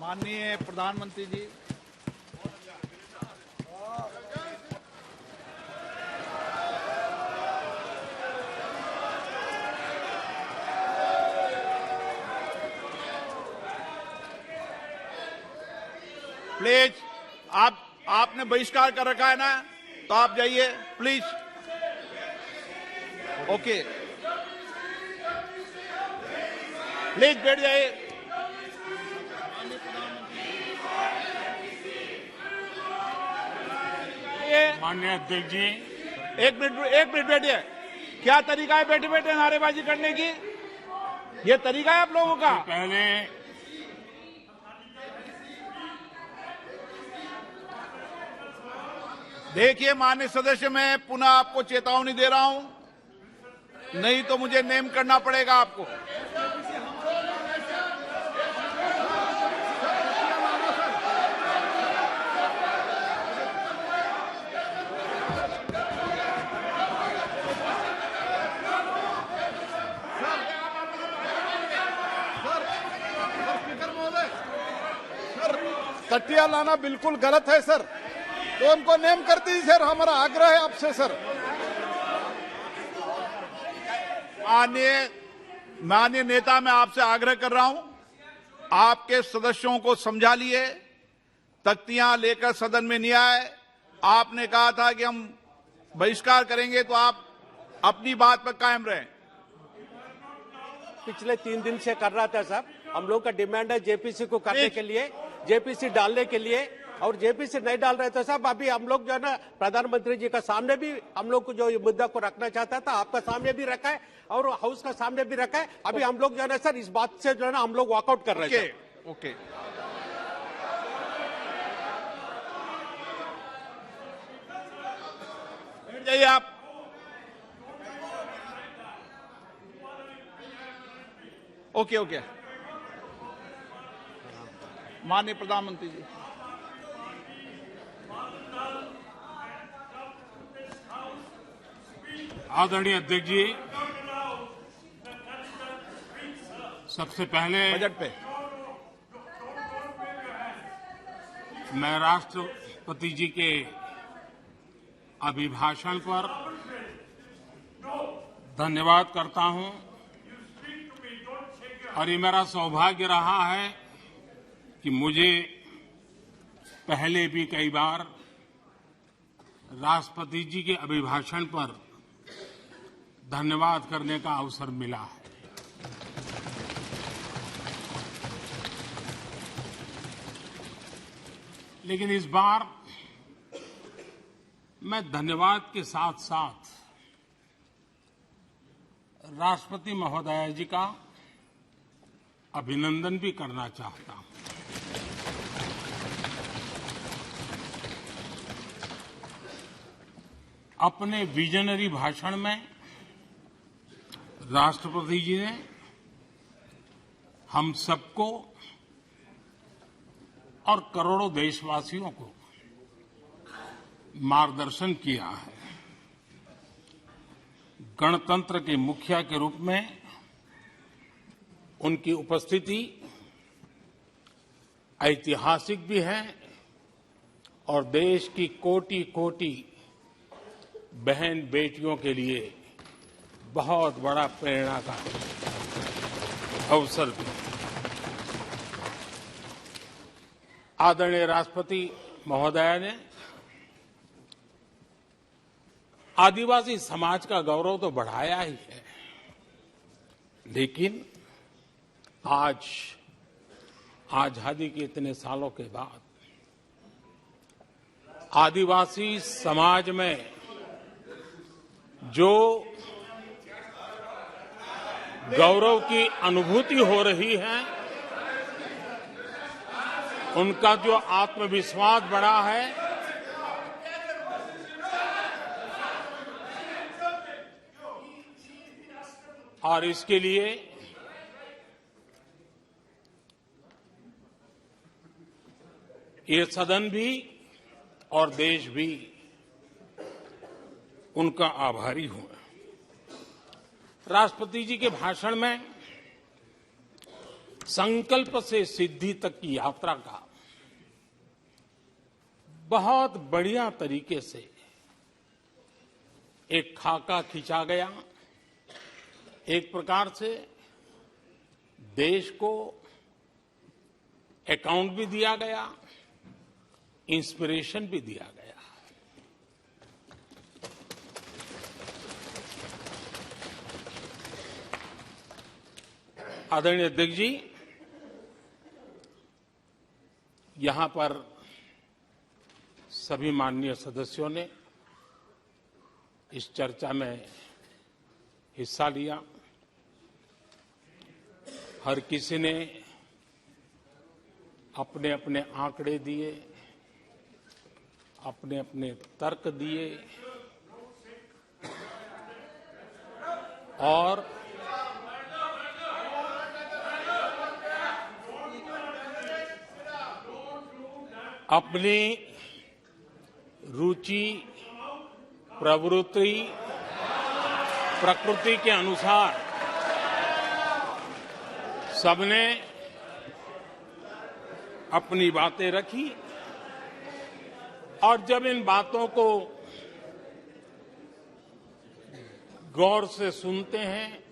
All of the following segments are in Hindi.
माननीय प्रधानमंत्री जी, प्लीज आपने बहिष्कार कर रखा है ना, तो आप जाइए प्लीज। ओके, प्लीज बैठ जाइए। माननीय अध्यक्ष जी, एक मिनट बैठिए। क्या तरीका है बैठे बैठे नारेबाजी करने की? ये तरीका है आप लोगों का? पहले देखिए माननीय सदस्य, मैं पुनः आपको चेतावनी दे रहा हूं, नहीं तो मुझे नेम करना पड़ेगा आपको। तटिया लाना बिल्कुल गलत है सर, तो उनको नेम कर दीजिए सर, हमारा आग्रह है आपसे सर। माननीय नेता, मैं आपसे आग्रह कर रहा हूं, आपके सदस्यों को समझा लिए, तख्तियां लेकर सदन में नहीं आए। आपने कहा था कि हम बहिष्कार करेंगे, तो आप अपनी बात पर कायम रहें। पिछले 3 दिन से कर रहा था साहब, हम लोग का डिमांड है जेपीसी को करने के लिए, जेपीसी डालने के लिए, और जेपीसी नहीं डाल रहे थे साहब। अभी हम लोग जो है ना प्रधानमंत्री जी का सामने भी हम लोग को जो ये मुद्दा को रखना चाहता था, आपका सामने भी रखा है और हाउस का सामने भी रखा है। अभी हम लोग जो है ना सर इस बात से जो है ना हम लोग वॉकआउट कर रहे हैं। ओके, बैठ जाइए आप। ओके, माननीय प्रधानमंत्री जी। आदरणीय अध्यक्ष जी, सबसे पहले बजट पे मैं राष्ट्रपति जी के अभिभाषण पर धन्यवाद करता हूं, और ये मेरा सौभाग्य रहा है कि मुझे पहले भी कई बार राष्ट्रपति जी के अभिभाषण पर धन्यवाद करने का अवसर मिला है। लेकिन इस बार मैं धन्यवाद के साथ साथ राष्ट्रपति महोदया जी का अभिनंदन भी करना चाहता हूं। अपने विजनरी भाषण में राष्ट्रपति जी ने हम सबको और करोड़ों देशवासियों को मार्गदर्शन किया है। गणतंत्र के मुखिया के रूप में उनकी उपस्थिति ऐतिहासिक भी है और देश की कोटि कोटि बहन बेटियों के लिए बहुत बड़ा प्रेरणा का अवसर भी। आदरणीय राष्ट्रपति महोदया ने आदिवासी समाज का गौरव तो बढ़ाया ही है, लेकिन आज आजादी के इतने सालों के बाद आदिवासी समाज में जो गौरव की अनुभूति हो रही है, उनका जो आत्मविश्वास बढ़ा है, और इसके लिए ये सदन भी और देश भी उनका आभारी हूं। राष्ट्रपति जी के भाषण में संकल्प से सिद्धि तक की यात्रा का बहुत बढ़िया तरीके से एक खाका खींचा गया। एक प्रकार से देश को अकाउंट भी दिया गया, इंस्पिरेशन भी दिया गया। आदरणीय अध्यक्ष जी, यहां पर सभी माननीय सदस्यों ने इस चर्चा में हिस्सा लिया। हर किसी ने अपने अपने आंकड़े दिए, अपने अपने तर्क दिए और अपनी रुचि, प्रवृत्ति, प्रकृति के अनुसार सबने अपनी बातें रखी और जब इन बातों को गौर से सुनते हैं,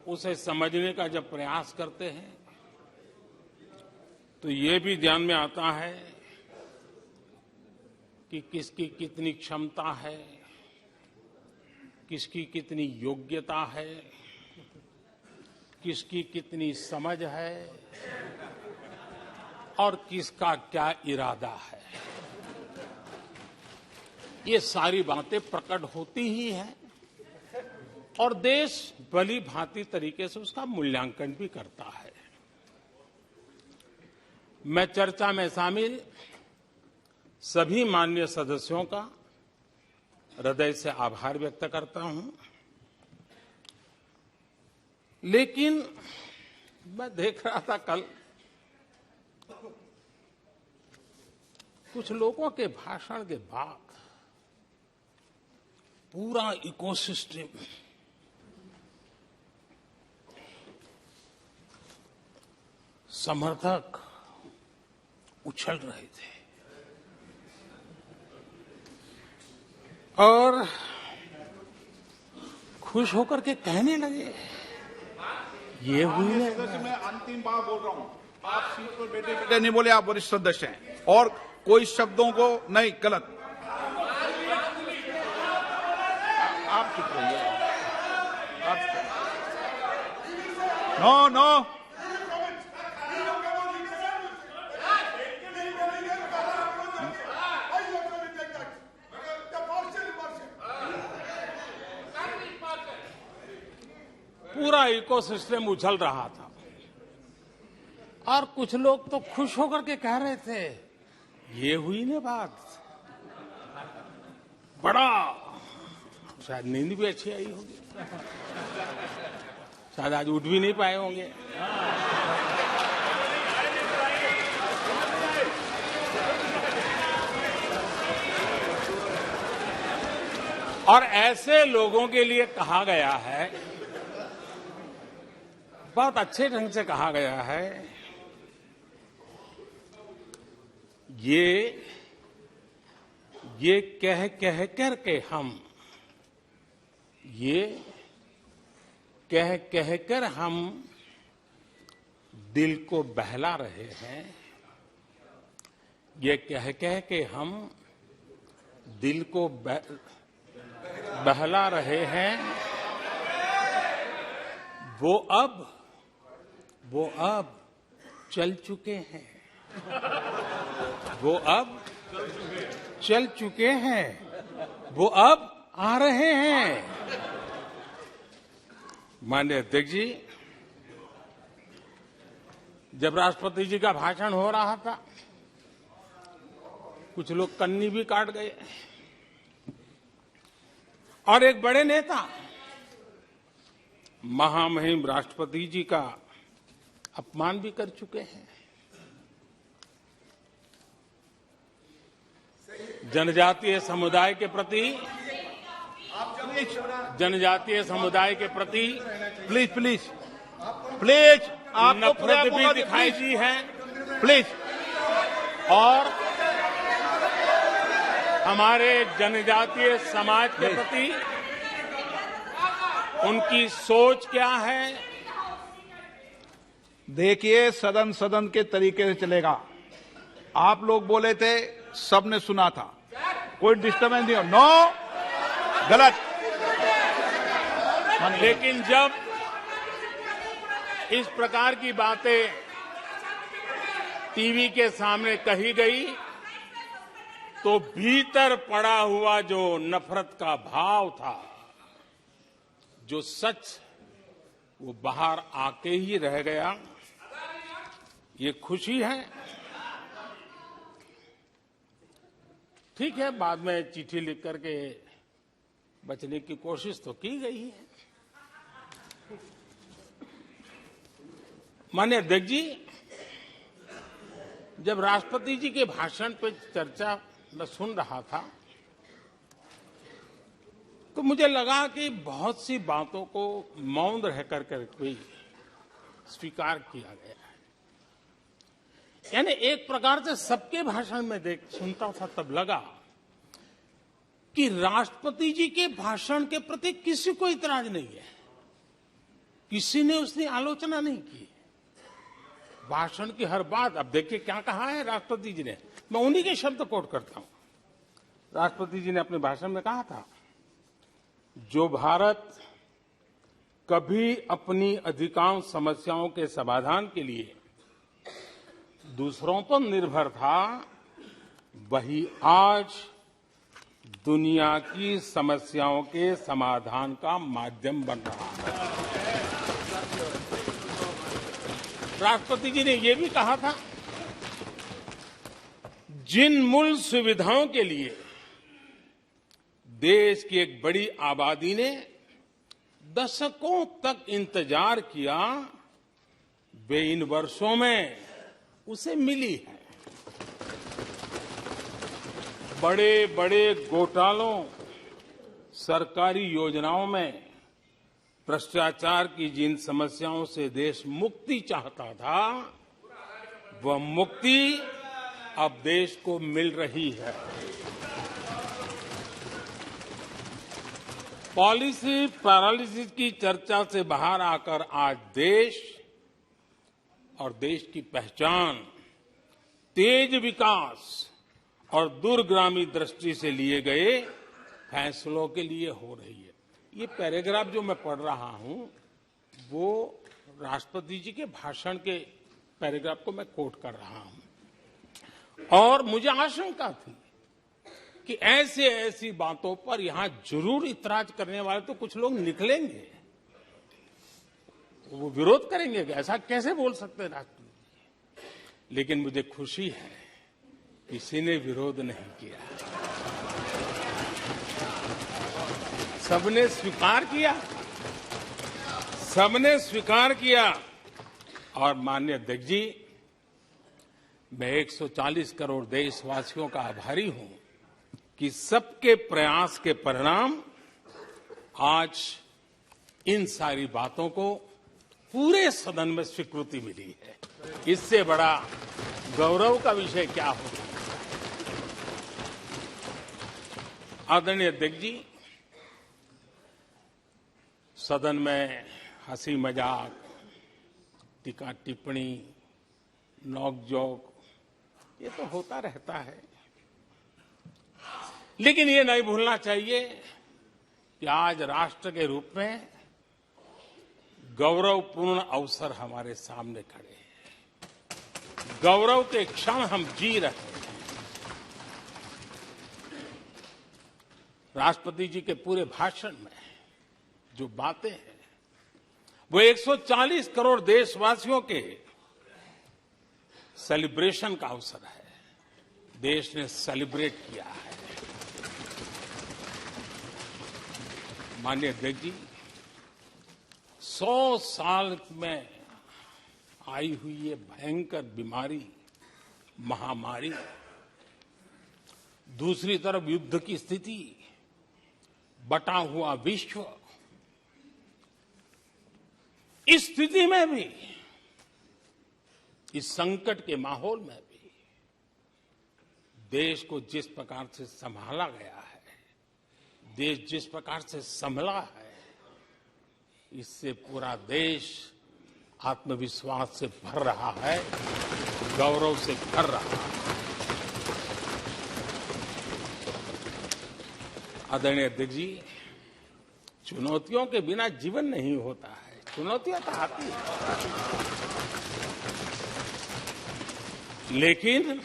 उसे समझने का जब प्रयास करते हैं, तो ये भी ध्यान में आता है कि किसकी कितनी क्षमता है, किसकी कितनी योग्यता है, किसकी कितनी समझ है और किसका क्या इरादा है। ये सारी बातें प्रकट होती ही हैं और देश भली भांति तरीके से उसका मूल्यांकन भी करता है। मैं चर्चा में शामिल सभी माननीय सदस्यों का हृदय से आभार व्यक्त करता हूं, लेकिन मैं देख रहा था कल कुछ लोगों के भाषण के बाद पूरा इकोसिस्टम समर्थक उछल रहे थे और खुश होकर के कहने लगे, ये हुई है। मैं अंतिम बार बोल रहा हूं, आप सीट पर बैठे बैठे नहीं बोले, आप वरिष्ठ सदस्य हैं और कोई शब्दों को नहीं गलत। आप चुप रहिए। नो नो, पूरा इकोसिस्टम उछल रहा था और कुछ लोग तो खुश होकर के कह रहे थे, ये हुई ना बात, बड़ा, शायद नींद भी अच्छी आई होगी, शायद आज उठ भी नहीं पाए होंगे। और ऐसे लोगों के लिए कहा गया है, बहुत अच्छे ढंग से कहा गया है, ये कह कह करके हम, ये कह कह कर हम दिल को बहला रहे हैं, ये कह कह के हम दिल को बहला रहे हैं। वो अब चल चुके हैं, वो अब चल चुके हैं, वो अब आ रहे हैं। माननीय अध्यक्ष जी, जब राष्ट्रपति जी का भाषण हो रहा था, कुछ लोग कन्नी भी काट गए और एक बड़े नेता महामहिम राष्ट्रपति जी का अपमान भी कर चुके हैं। जनजातीय समुदाय के प्रति, जनजातीय समुदाय के प्रति प्लीज प्लीज आपको पूरा नफरत भी मौका दिखाई प्लीज दी है प्लीज और हमारे जनजातीय समाज के प्रति उनकी सोच क्या है। देखिए, सदन सदन के तरीके से चलेगा। आप लोग बोले थे, सबने सुना था, कोई डिस्टर्बेंस नहीं हो। नो, गलत। लेकिन जब इस प्रकार की बातें टीवी के सामने कही गई तो भीतर पड़ा हुआ जो नफरत का भाव था, जो सच, वो बाहर आके ही रह गया। ये खुशी है। ठीक है, बाद में चिट्ठी लिख करके बचने की कोशिश तो की गई है। माननीय अध्यक्ष जी, जब राष्ट्रपति जी के भाषण पर चर्चा मैं सुन रहा था तो मुझे लगा कि बहुत सी बातों को मौन रह कर भी स्वीकार किया गया है। यानी एक प्रकार से सबके भाषण में सुनता था तब लगा कि राष्ट्रपति जी के भाषण के प्रति किसी को इतराज नहीं है, किसी ने उसकी आलोचना नहीं की। भाषण की हर बात, अब देखिए क्या कहा है राष्ट्रपति जी ने, मैं उन्हीं के शब्द कोट करता हूं। राष्ट्रपति जी ने अपने भाषण में कहा था, जो भारत कभी अपनी अधिकांश समस्याओं के समाधान के लिए दूसरों पर निर्भर था, वही आज दुनिया की समस्याओं के समाधान का माध्यम बन रहा है। राष्ट्रपति जी ने यह भी कहा था, जिन मूल सुविधाओं के लिए देश की एक बड़ी आबादी ने दशकों तक इंतजार किया, वे इन वर्षों में उसे मिली है। बड़े बड़े घोटालों, सरकारी योजनाओं में भ्रष्टाचार की जिन समस्याओं से देश मुक्ति चाहता था, वह मुक्ति अब देश को मिल रही है। पॉलिसी पैरालिसिस की चर्चा से बाहर आकर आज देश और देश की पहचान तेज विकास और दूरगामी दृष्टि से लिए गए फैसलों के लिए हो रही है। ये पैराग्राफ जो मैं पढ़ रहा हूं, वो राष्ट्रपति जी के भाषण के पैराग्राफ को मैं कोट कर रहा हूं। और मुझे आशंका थी कि ऐसी बातों पर यहां जरूर इतराज करने वाले तो कुछ लोग निकलेंगे, वो विरोध करेंगे कि ऐसा कैसे बोल सकते हैं राष्ट्रपति। लेकिन मुझे खुशी है, किसी ने विरोध नहीं किया, सबने स्वीकार किया, सबने स्वीकार किया। और माननीय अध्यक्ष जी, मैं 140 करोड़ देशवासियों का आभारी हूं कि सबके प्रयास के परिणाम आज इन सारी बातों को पूरे सदन में स्वीकृति मिली है। इससे बड़ा गौरव का विषय क्या हो। आदरणीय अध्यक्ष जी, सदन में हंसी मजाक, टीका टिप्पणी, नोक-झोंक, ये तो होता रहता है। लेकिन ये नहीं भूलना चाहिए कि आज राष्ट्र के रूप में गौरवपूर्ण अवसर हमारे सामने खड़े हैं। गौरव के क्षण हम जी रहे हैं। राष्ट्रपति जी के पूरे भाषण में जो बातें हैं, वो 140 करोड़ देशवासियों के सेलिब्रेशन का अवसर है। देश ने सेलिब्रेट किया है। माननीय अध्यक्ष जी, 100 साल में आई हुई ये भयंकर बीमारी, महामारी, दूसरी तरफ युद्ध की स्थिति, बटा हुआ विश्व, इस स्थिति में भी, इस संकट के माहौल में भी देश को जिस प्रकार से संभाला गया है, देश जिस प्रकार से संभला है, इससे पूरा देश आत्मविश्वास से भर रहा है, गौरव से भर रहा है। आदरणीय अध्यक्ष जी, चुनौतियों के बिना जीवन नहीं होता है, चुनौतियां तो आती हैं, लेकिन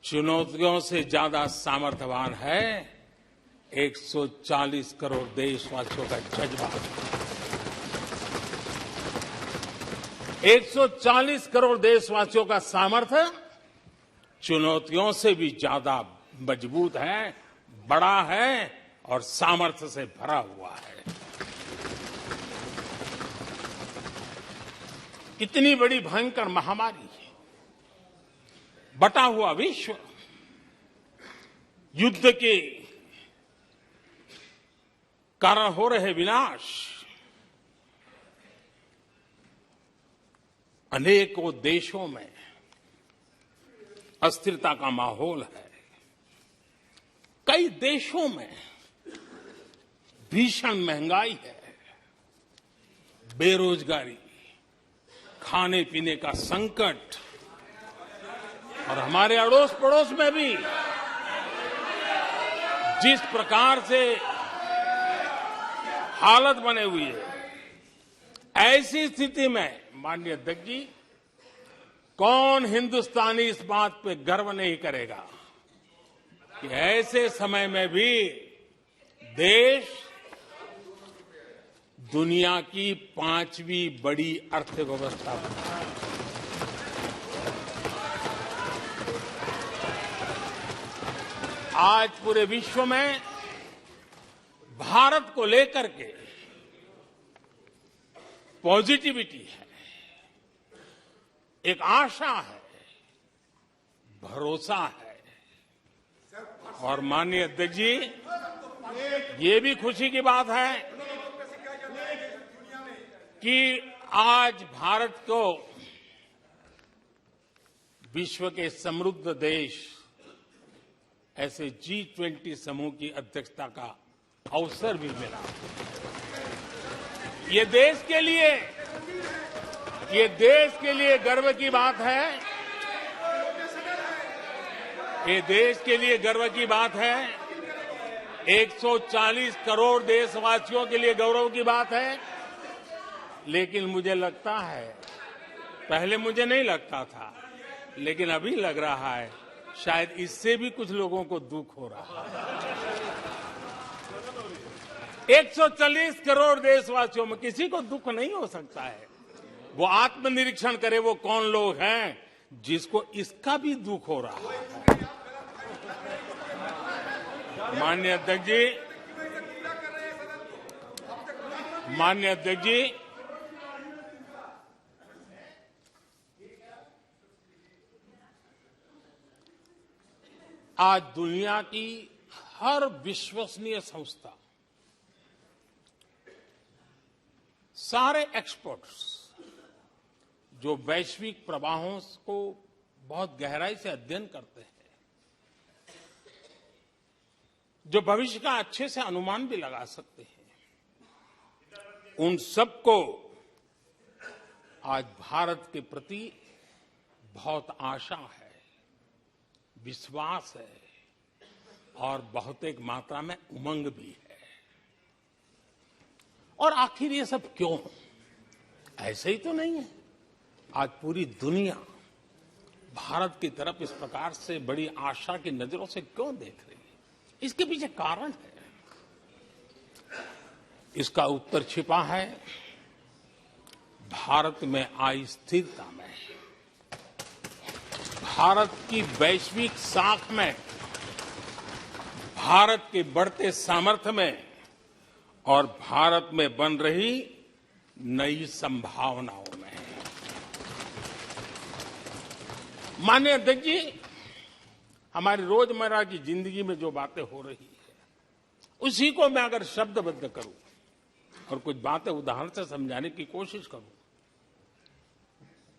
चुनौतियों से ज्यादा सामर्थ्यवान है 140 करोड़ देशवासियों का जज्बा। 140 करोड़ देशवासियों का सामर्थ्य चुनौतियों से भी ज्यादा मजबूत है, बड़ा है और सामर्थ्य से भरा हुआ है। इतनी बड़ी भयंकर महामारी, बटा हुआ विश्व, युद्ध के कारण हो रहे विनाश, अनेकों देशों में अस्थिरता का माहौल है, कई देशों में भीषण महंगाई है, बेरोजगारी, खाने पीने का संकट, और हमारे अड़ोस पड़ोस में भी जिस प्रकार से हालत बने हुई है, ऐसी स्थिति में माननीय अध्यक्ष जी, कौन हिंदुस्तानी इस बात पे गर्व नहीं करेगा कि ऐसे समय में भी देश दुनिया की 5वीं बड़ी अर्थव्यवस्था बना है। आज पूरे विश्व में भारत को लेकर के पॉजिटिविटी है, एक आशा है, भरोसा है। और माननीय अध्यक्ष जी, ये भी खुशी की बात है कि आज भारत को विश्व के समृद्ध देश ऐसे G20 समूह की अध्यक्षता का अवसर भी मिला। ये देश के लिए गर्व की बात है, ये देश के लिए गर्व की बात है, 140 करोड़ देशवासियों के लिए गौरव की बात है। लेकिन मुझे लगता है, पहले मुझे नहीं लगता था, लेकिन अभी लग रहा है शायद इससे भी कुछ लोगों को दुख हो रहा है। 140 करोड़ देशवासियों में किसी को दुख नहीं हो सकता है। वो आत्मनिरीक्षण करे, वो कौन लोग हैं जिसको इसका भी दुख हो रहा है। माननीय अध्यक्ष जी, आज दुनिया की हर विश्वसनीय संस्था, सारे एक्सपर्ट्स जो वैश्विक प्रवाहों को बहुत गहराई से अध्ययन करते हैं, जो भविष्य का अच्छे से अनुमान भी लगा सकते हैं, उन सबको आज भारत के प्रति बहुत आशा है, विश्वास है और बहुत एक मात्रा में उमंग भी है। और आखिर ये सब क्यों? ऐसे ही तो नहीं है। आज पूरी दुनिया भारत की तरफ इस प्रकार से बड़ी आशा की नजरों से क्यों देख रही है? इसके पीछे कारण है। इसका उत्तर छिपा है भारत में आई स्थिरता में, भारत की वैश्विक साख में, भारत के बढ़ते सामर्थ्य में और भारत में बन रही नई संभावनाओं में। माननीय अध्यक्ष जी, हमारी रोजमर्रा की जिंदगी में जो बातें हो रही है, उसी को मैं अगर शब्दबद्ध करूं, और कुछ बातें उदाहरण से समझाने की कोशिश करूं।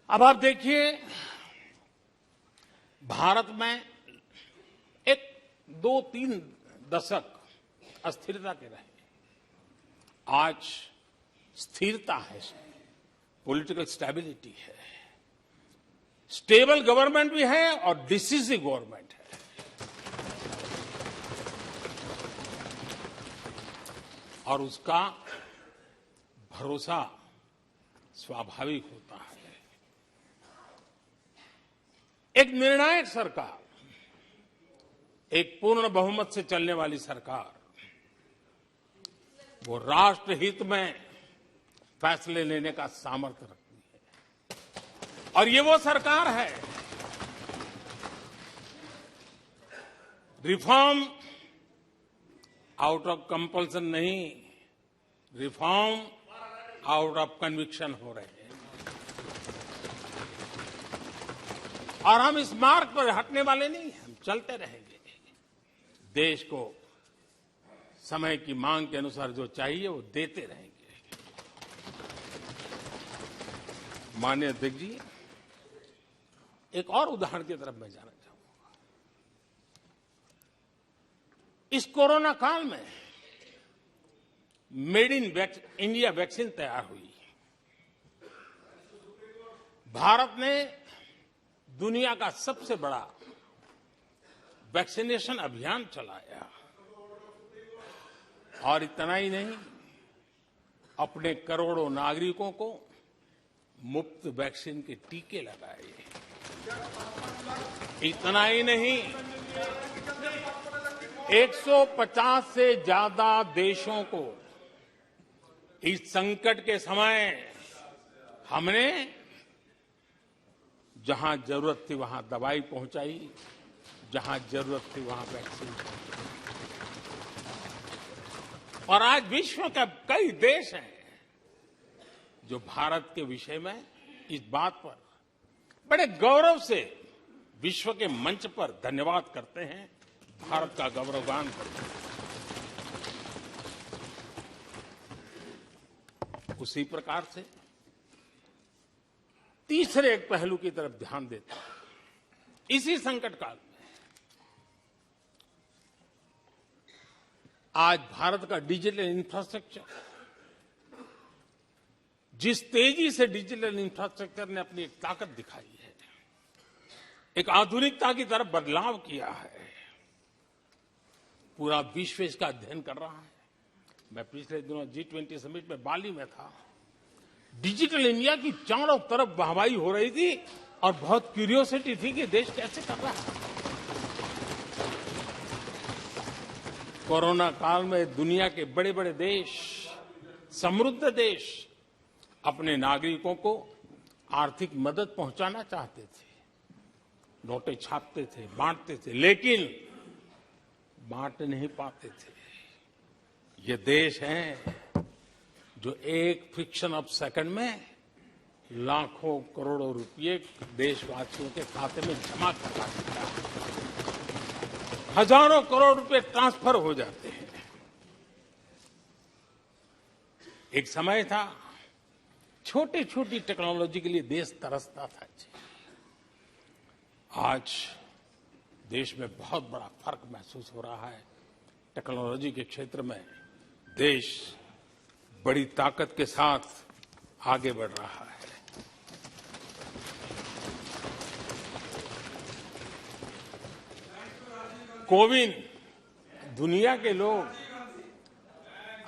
अब आप देखिए, भारत में एक 2-3 दशक अस्थिरता के रहे, आज स्थिरता है, पॉलिटिकल स्टेबिलिटी है, स्टेबल गवर्नमेंट भी है और डिसिसिव गवर्नमेंट है। और उसका भरोसा स्वाभाविक होता है। एक निर्णायक सरकार, एक पूर्ण बहुमत से चलने वाली सरकार, वो राष्ट्र हित में फैसले लेने का सामर्थ्य रखती है। और ये वो सरकार है, रिफॉर्म आउट ऑफ कंपल्सन नहीं, रिफॉर्म आउट ऑफ कन्विक्शन हो रहे हैं। और हम इस मार्ग पर हटने वाले नहीं, हम चलते रहेंगे। देश को समय की मांग के अनुसार जो चाहिए वो देते रहेंगे। माननीय अध्यक्ष जी, एक और उदाहरण की तरफ मैं जाना चाहूंगा। इस कोरोना काल में मेड इन इंडिया वैक्सीन तैयार हुई। भारत ने दुनिया का सबसे बड़ा वैक्सीनेशन अभियान चलाया। और इतना ही नहीं, अपने करोड़ों नागरिकों को मुफ्त वैक्सीन के टीके लगाए। इतना ही नहीं, 150 से ज्यादा देशों को इस संकट के समय हमने जहां जरूरत थी वहां दवाई पहुंचाई, जहां जरूरत थी वहां वैक्सीन पहुंचाई। और आज विश्व के कई देश हैं जो भारत के विषय में इस बात पर बड़े गौरव से विश्व के मंच पर धन्यवाद करते हैं, भारत का गौरवगान करते हैं। उसी प्रकार से तीसरे एक पहलू की तरफ ध्यान देता है। इसी संकट काल में आज भारत का डिजिटल इंफ्रास्ट्रक्चर, जिस तेजी से डिजिटल इंफ्रास्ट्रक्चर ने अपनी एक ताकत दिखाई है, एक आधुनिकता की तरफ बदलाव किया है, पूरा विश्व इसका अध्ययन कर रहा है। मैं पिछले दिनों G20 समिट में बाली में था। डिजिटल इंडिया की चारों तरफ वाहवाही हो रही थी और बहुत क्यूरियोसिटी थी कि देश कैसे कर रहा है। कोरोना काल में दुनिया के बड़े बड़े देश, समृद्ध देश, अपने नागरिकों को आर्थिक मदद पहुंचाना चाहते थे, नोटें छापते थे, बांटते थे, लेकिन बांट नहीं पाते थे। ये देश हैं जो एक फ्रिक्शन ऑफ सेकंड में लाखों करोड़ों रुपए देशवासियों के खाते में जमा करवा देता है। हजारों करोड़ रुपए ट्रांसफर हो जाते हैं। एक समय था छोटी छोटी टेक्नोलॉजी के लिए देश तरसता था। आज देश में बहुत बड़ा फर्क महसूस हो रहा है। टेक्नोलॉजी के क्षेत्र में देश बड़ी ताकत के साथ आगे बढ़ रहा है। कोविन, दुनिया के लोग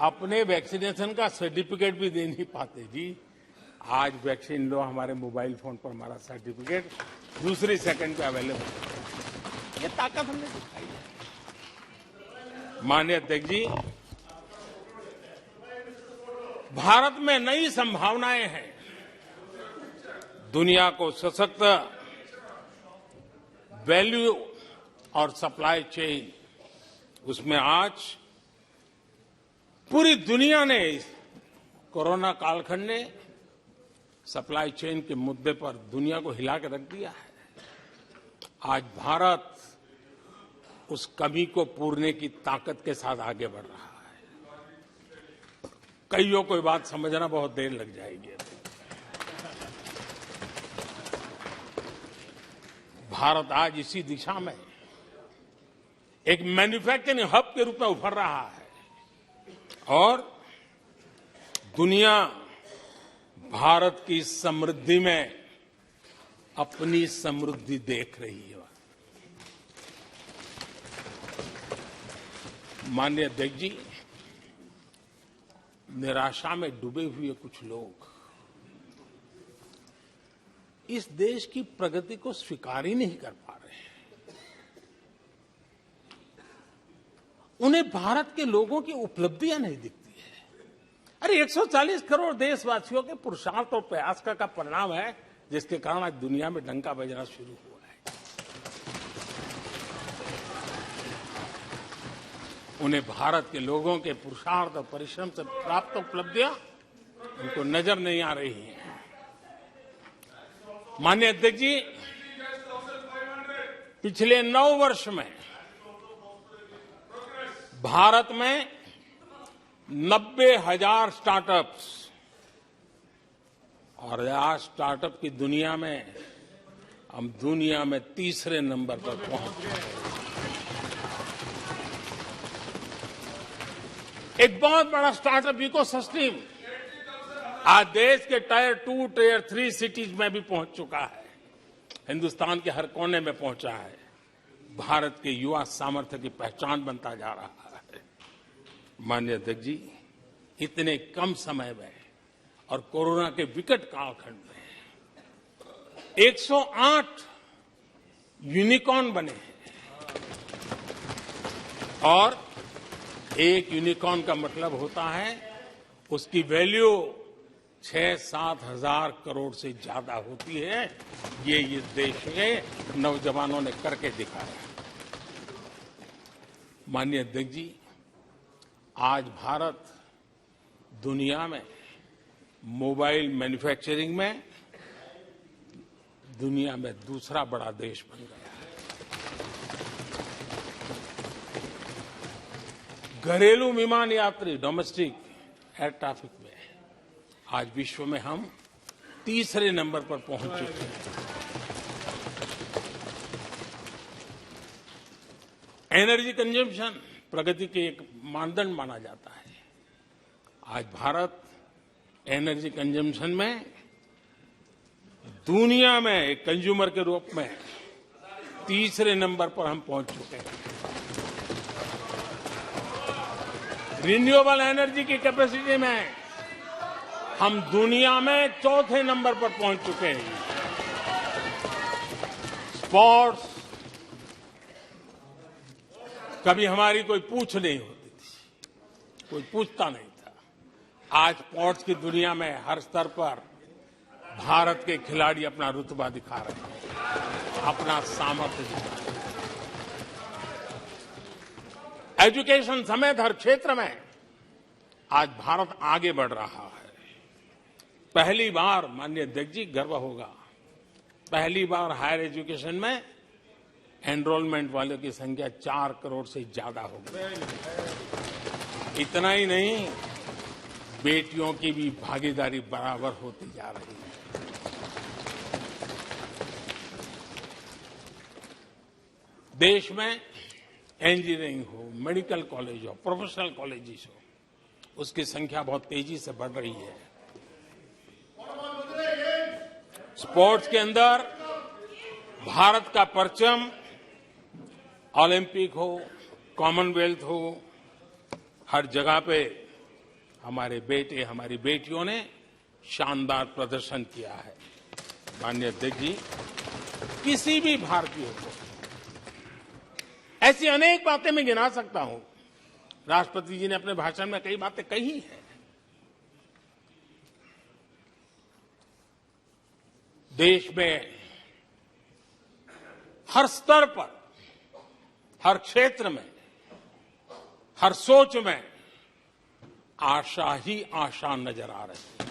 अपने वैक्सीनेशन का सर्टिफिकेट भी दे नहीं पाते जी। आज वैक्सीन लो, हमारे मोबाइल फोन पर हमारा सर्टिफिकेट दूसरी सेकंड पे अवेलेबल है। ये ताकत हमने दिखाई है। माननीय अध्यक्ष जी, भारत में नई संभावनाएं हैं। दुनिया को सशक्त वैल्यू और सप्लाई चेन, उसमें आज पूरी दुनिया ने कोरोना कालखंड ने सप्लाई चेन के मुद्दे पर दुनिया को हिला के रख दिया है। आज भारत उस कमी को पूरने की ताकत के साथ आगे बढ़ रहा है। कईयों को ये बात समझना बहुत देर लग जाएगी। भारत आज इसी दिशा में एक मैन्युफैक्चरिंग हब के रूप में उभर रहा है और दुनिया भारत की समृद्धि में अपनी समृद्धि देख रही है। माननीय अध्यक्ष जी, निराशा में डूबे हुए कुछ लोग इस देश की प्रगति को स्वीकार ही नहीं कर पा रहे हैं। उन्हें भारत के लोगों की उपलब्धियां नहीं दिखती है। अरे 140 करोड़ देशवासियों के पुरुषार्थ और प्रयास का परिणाम है, जिसके कारण आज दुनिया में डंका बजना शुरू हुआ है। उन्हें भारत के लोगों के पुरुषार्थ और परिश्रम से प्राप्त उपलब्धियां उनको नजर नहीं आ रही हैं। माननीय अध्यक्ष जी, पिछले 9 वर्ष में भारत में 90,000 स्टार्टअप्स और आज स्टार्टअप की दुनिया में हम दुनिया में तीसरे नंबर पर पहुंच गए। एक बहुत बड़ा स्टार्टअप इकोसिस्टम आज देश के टायर 2, टायर 3 सिटीज में भी पहुंच चुका है। हिंदुस्तान के हर कोने में पहुंचा है। भारत के युवा सामर्थ्य की पहचान बनता जा रहा है। माननीय अध्यक्ष जी, इतने कम समय में और कोरोना के विकट कालखंड में 108 यूनिकॉर्न बने हैं और एक यूनिकॉर्न का मतलब होता है उसकी वैल्यू 6-7 हजार करोड़ से ज्यादा होती है। ये इस देश के नौजवानों ने करके दिखाया। माननीय अध्यक्ष जी, आज भारत दुनिया में मोबाइल मैन्युफैक्चरिंग में दुनिया में दूसरा बड़ा देश बन गया है। घरेलू विमान यात्री डोमेस्टिक एयर ट्रैफिक में आज विश्व में हम तीसरे नंबर पर पहुंच चुके हैं। एनर्जी कंजम्पशन प्रगति के एक मानदंड माना जाता है। आज भारत एनर्जी कंजम्पशन में दुनिया में एक कंज्यूमर के रूप में तीसरे नंबर पर हम पहुंच चुके हैं। रिन्यूएबल एनर्जी की कैपेसिटी में हम दुनिया में चौथे नंबर पर पहुंच चुके हैं। स्पोर्ट्स कभी हमारी कोई पूछ नहीं होती थी, कोई पूछता नहीं था। आज स्पोर्ट्स की दुनिया में हर स्तर पर भारत के खिलाड़ी अपना रुतबा दिखा रहे हैं, अपना सामर्थ्य दिखा रहे हैं। एजुकेशन समेत हर क्षेत्र में आज भारत आगे बढ़ रहा है। पहली बार, माननीय अध्यक्ष जी, गर्व होगा, पहली बार हायर एजुकेशन में एनरोलमेंट वालों की संख्या 4 करोड़ से ज्यादा हो गई। इतना ही नहीं, बेटियों की भी भागीदारी बराबर होती जा रही है। देश में इंजीनियरिंग हो, मेडिकल कॉलेज हो, प्रोफेशनल कॉलेजेस हो, उसकी संख्या बहुत तेजी से बढ़ रही है। स्पोर्ट्स के अंदर भारत का परचम ओलंपिक हो, कॉमनवेल्थ हो, हर जगह पे हमारे बेटे, हमारी बेटियों ने शानदार प्रदर्शन किया है। माननीय अध्यक्ष जी, किसी भी भारतीय को ऐसी अनेक बातें मैं गिना सकता हूं। राष्ट्रपति जी ने अपने भाषण में कई बातें कही हैं। देश में हर स्तर पर, हर क्षेत्र में, हर सोच में आशा ही आशा नजर आ रही है।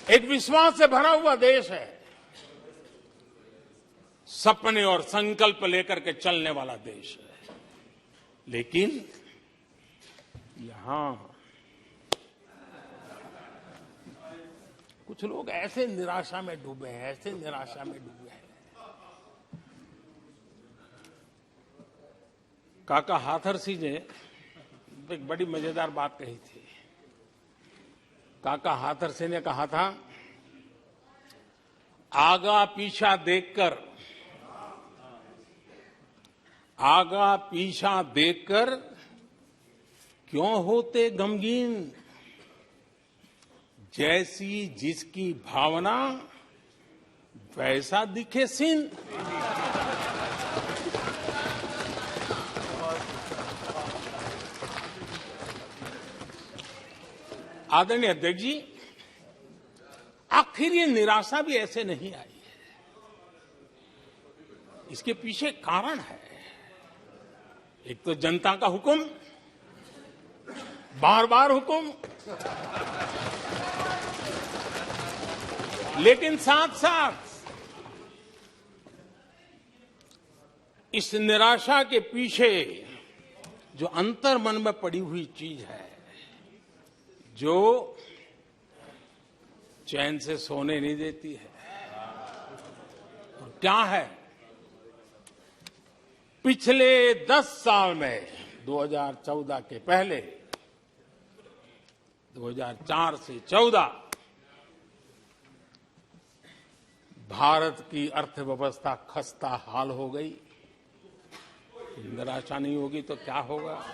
एक विश्वास से भरा हुआ देश है, सपने और संकल्प लेकर के चलने वाला देश है। लेकिन यहां कुछ लोग ऐसे निराशा में डूबे हैं, ऐसे निराशा में डूबे हैं। काका हाथरसी ने एक बड़ी मजेदार बात कही थी। काका हाथरसी ने कहा था, आगा पीछा देखकर क्यों होते गमगीन, जैसी जिसकी भावना वैसा दिखे सीन। आदरणीय अध्यक्ष जी, आखिर ये निराशा भी ऐसे नहीं आई है। इसके पीछे कारण है। एक तो जनता का हुक्म, बार बार हुक्म, लेकिन साथ साथ इस निराशा के पीछे जो अंतर मन में पड़ी हुई चीज है, जो चैन से सोने नहीं देती है, और क्या है? पिछले 10 साल में 2014 के पहले 2004 से 14 भारत की अर्थव्यवस्था खस्ता हाल हो गई। निराशा नहीं होगी तो क्या होगा?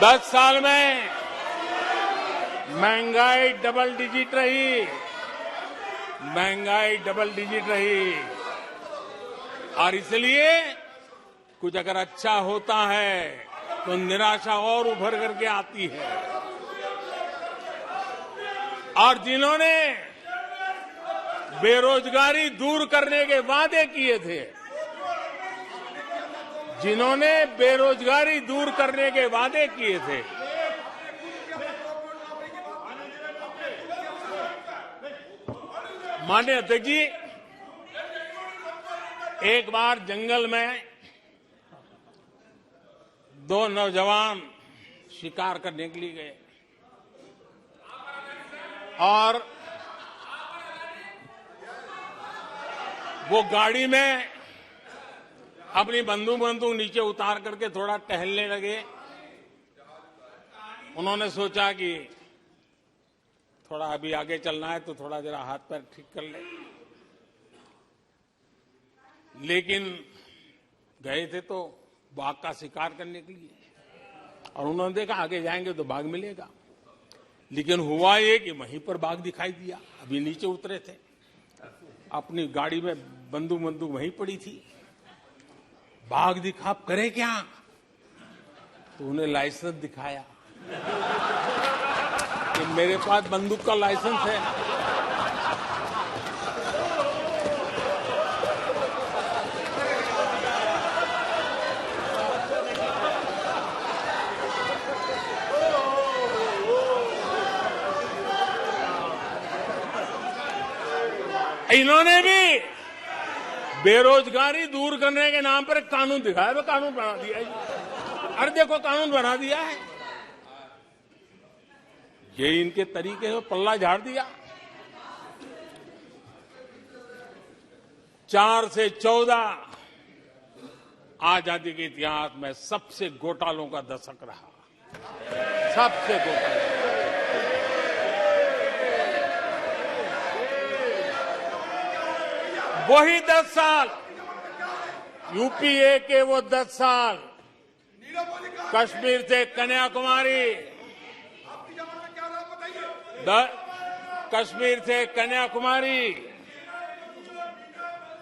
10 साल में महंगाई डबल डिजिट रही, और इसलिए कुछ अगर अच्छा होता है तो निराशा और उभर करके आती है। और जिन्होंने बेरोजगारी दूर करने के वादे किए थे, माननीय अध्यक्ष जी, एक बार जंगल में 2 नौजवान शिकार करने के लिए गए और वो गाड़ी में अपनी बंदूक नीचे उतार करके थोड़ा टहलने लगे। उन्होंने सोचा कि थोड़ा अभी आगे चलना है तो थोड़ा जरा हाथ पैर ठीक कर ले, लेकिन गए थे तो बाघ का शिकार करने के लिए, और उन्होंने देखा आगे जाएंगे तो बाघ मिलेगा। लेकिन हुआ ये कि वहीं पर बाघ दिखाई दिया। अभी नीचे उतरे थे, अपनी गाड़ी में बंदूक वहीं पड़ी थी। बाघ दिखा, अब करे क्या? तो उन्हें लाइसेंस दिखाया कि मेरे पास बंदूक का लाइसेंस है। इन्होंने भी बेरोजगारी दूर करने के नाम पर एक कानून दिखाया, वो कानून बना दिया है। अरे देखो, कानून बना दिया है। ये इनके तरीके से पल्ला झाड़ दिया। 4 से 14 आजादी के इतिहास में सबसे घोटालों का दशक रहा, सबसे घोटाला। वही 10 साल, यूपीए के वो 10 साल, कश्मीर से कन्याकुमारी,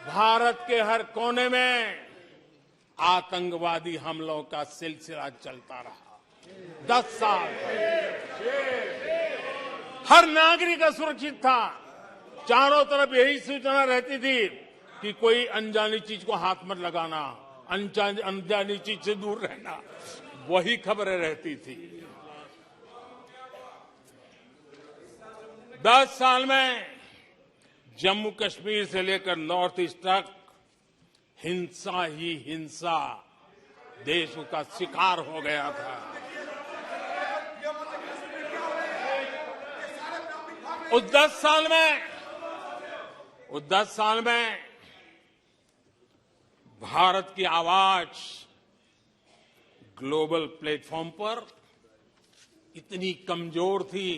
भारत के हर कोने में आतंकवादी हमलों का सिलसिला चलता रहा। 10 साल हर नागरिक असुरक्षित था। चारों तरफ यही सूचना रहती थी कि कोई अनजानी चीज को हाथ मत लगाना, अनजानी चीज से दूर रहना, वही खबरें रहती थी। 10 साल में जम्मू कश्मीर से लेकर नॉर्थ ईस्ट तक हिंसा ही हिंसा, देश उसका शिकार हो गया था। उस 10 साल में भारत की आवाज ग्लोबल प्लेटफॉर्म पर इतनी कमजोर थी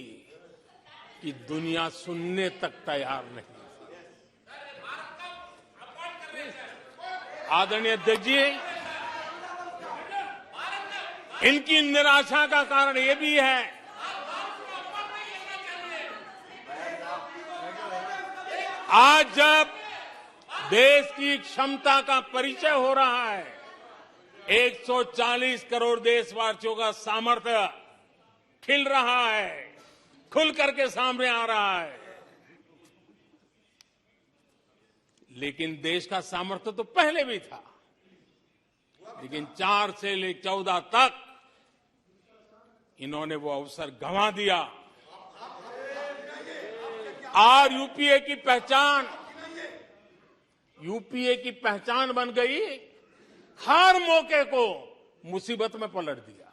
कि दुनिया सुनने तक तैयार नहीं। आदरणीय अध्यक्ष जी, इनकी निराशा का कारण ये भी है आज जब देश की क्षमता का परिचय हो रहा है, 140 करोड़ देशवासियों का सामर्थ्य खिल रहा है, खुल करके सामने आ रहा है। लेकिन देश का सामर्थ्य तो पहले भी था, लेकिन 4 से लेकर 14 तक इन्होंने वो अवसर गंवा दिया। आज यूपीए की पहचान बन गई, हर मौके को मुसीबत में पलट दिया,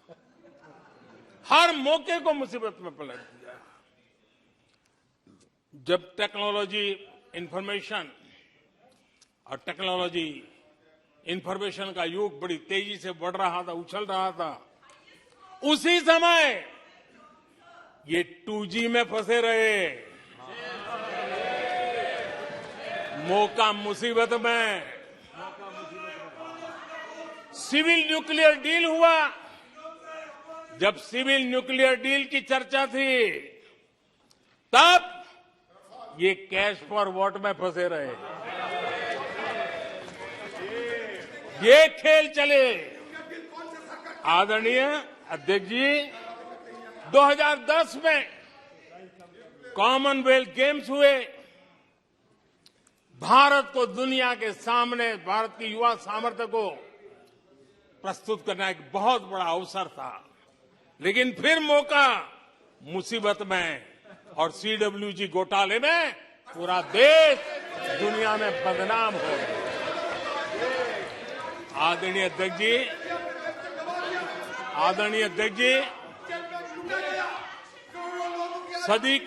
हर मौके को मुसीबत में पलट दिया। जब टेक्नोलॉजी इंफॉर्मेशन का युग बड़ी तेजी से बढ़ रहा था, उछल रहा था, उसी समय ये 2G में फंसे रहे, मौका मुसीबत में। सिविल न्यूक्लियर डील हुआ, जब सिविल न्यूक्लियर डील की चर्चा थी, तब ये कैश फॉर वॉट में फंसे रहे। ये खेल चले। आदरणीय अध्यक्ष जी, 2010 में कॉमनवेल्थ गेम्स हुए, भारत को दुनिया के सामने भारत की युवा सामर्थ्य को प्रस्तुत करना एक बहुत बड़ा अवसर था, लेकिन फिर मौका मुसीबत में और CWG घोटाले में पूरा देश दुनिया में बदनाम हो गया। आदरणीय अध्यक्ष जी, सदी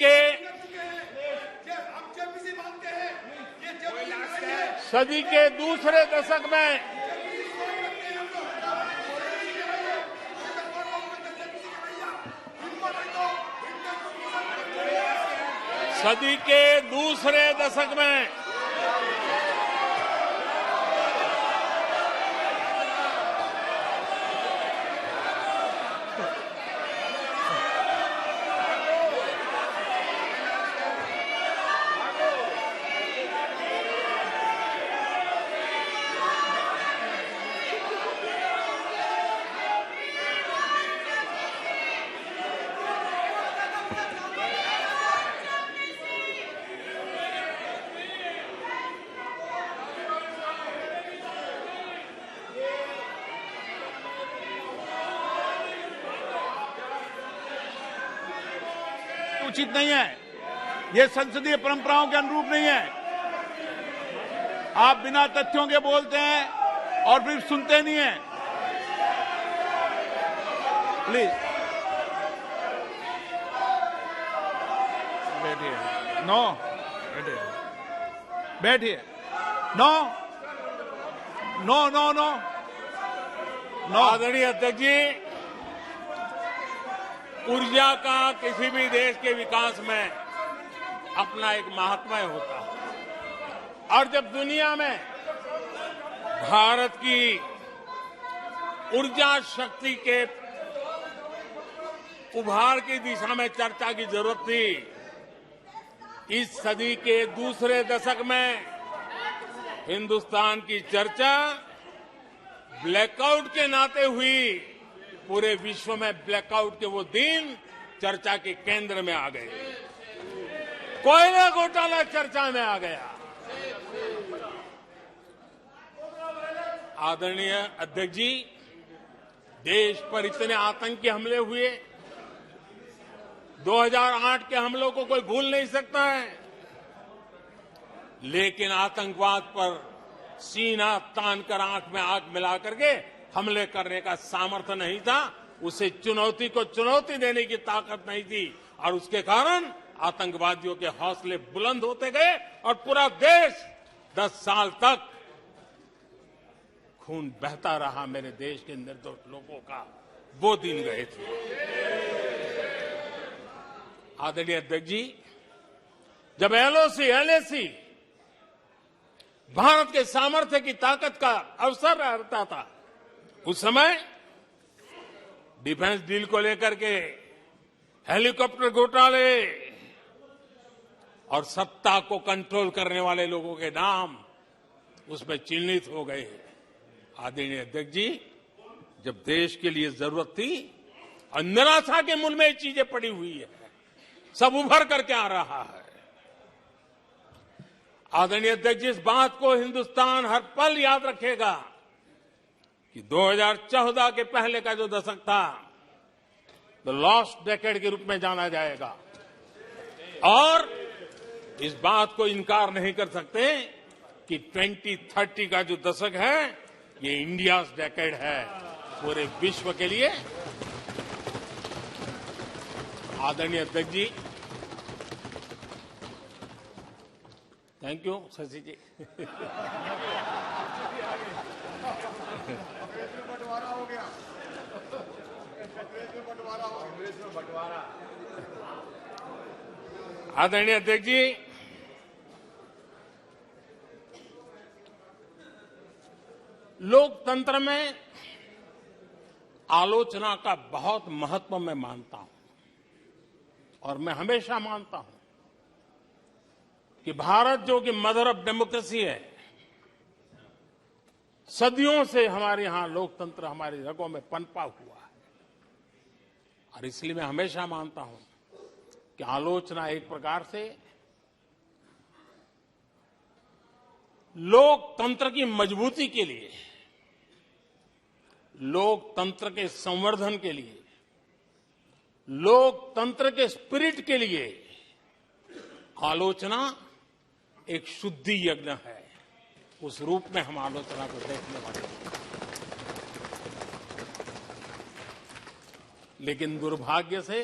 के दूसरे दशक में उचित नहीं है, ये संसदीय परंपराओं के अनुरूप नहीं है। आप बिना तथ्यों के बोलते हैं और फिर सुनते नहीं हैं। प्लीज बैठिए। नो, बैठिए। No no no no no. आदरणीय अध्यक्ष जी, ऊर्जा का किसी भी देश के विकास में अपना एक महात्म्य होता है, और जब दुनिया में भारत की ऊर्जा शक्ति के उभार की दिशा में चर्चा की जरूरत थी, इस सदी के दूसरे दशक में हिंदुस्तान की चर्चा ब्लैकआउट के नाते हुई। पूरे विश्व में ब्लैकआउट के वो दिन चर्चा के केंद्र में आ गए। कोयला घोटाला चर्चा में आ गया। आदरणीय अध्यक्ष जी, देश पर इतने आतंकी हमले हुए, 2008 के हमलों को कोई भूल नहीं सकता है, लेकिन आतंकवाद पर सीना तान कर आंख में आंख मिला करके हमले करने का सामर्थ्य नहीं था, उसे चुनौती को चुनौती देने की ताकत नहीं थी, और उसके कारण आतंकवादियों के हौसले बुलंद होते गए और पूरा देश 10 साल तक खून बहता रहा मेरे देश के निर्दोष लोगों का। वो दिन गए थे। आदरणीय अध्यक्ष जी, जब एलओसी एलएसी भारत के सामर्थ्य की ताकत का अवसर रहता था, उस समय डिफेंस डील को लेकर के हेलीकॉप्टर घोटाले और सत्ता को कंट्रोल करने वाले लोगों के नाम उसमें चिन्हित हो गए। आदरणीय अध्यक्ष जी, जब देश के लिए जरूरत थी और निराशा के मूल में ये चीजें पड़ी हुई है, सब उभर करके आ रहा है। आदरणीय अध्यक्ष जी, इस बात को हिंदुस्तान हर पल याद रखेगा कि 2014 के पहले का जो दशक था, द लॉस्ट डेकेड के रूप में जाना जाएगा, और इस बात को इनकार नहीं कर सकते कि 2030 का जो दशक है, ये इंडिया डेकेड है पूरे विश्व के लिए। आदरणीय अध्यक्ष जी, थैंक यू शशि जी। आदरणीय अध्यक्ष जी, लोकतंत्र में आलोचना का बहुत महत्व मैं मानता हूं, और मैं हमेशा मानता हूं कि भारत जो कि मदर ऑफ डेमोक्रेसी है, सदियों से हमारे यहां लोकतंत्र हमारी रगों में पनपा हुआ है, और इसलिए मैं हमेशा मानता हूं कि आलोचना एक प्रकार से लोकतंत्र की मजबूती के लिए, लोकतंत्र के संवर्धन के लिए, लोकतंत्र के स्पिरिट के लिए आलोचना एक शुद्धि यज्ञ है। उस रूप में हम आलोचना को देखने वाले हैं। लेकिन दुर्भाग्य से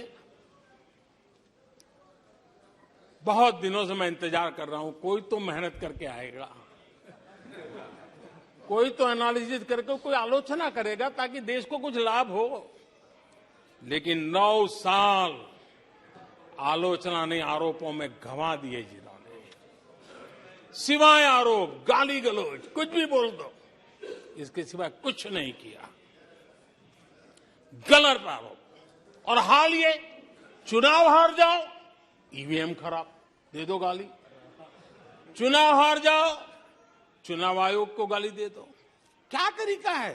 बहुत दिनों से मैं इंतजार कर रहा हूं, कोई तो मेहनत करके आएगा, कोई तो एनालिसिस करके कोई आलोचना करेगा ताकि देश को कुछ लाभ हो। लेकिन 9 साल आलोचना ने आरोपों में गंवा दिए जिन्होंने, सिवाय आरोप, गाली गलौज, कुछ भी बोल दो, इसके सिवाय कुछ नहीं किया। गलत आरोप। और हाल ये चुनाव हार जाओ, ईवीएम खराब, दे दो गाली। चुनाव हार जाओ, चुनाव आयोग को गाली दे दो। क्या तरीका है?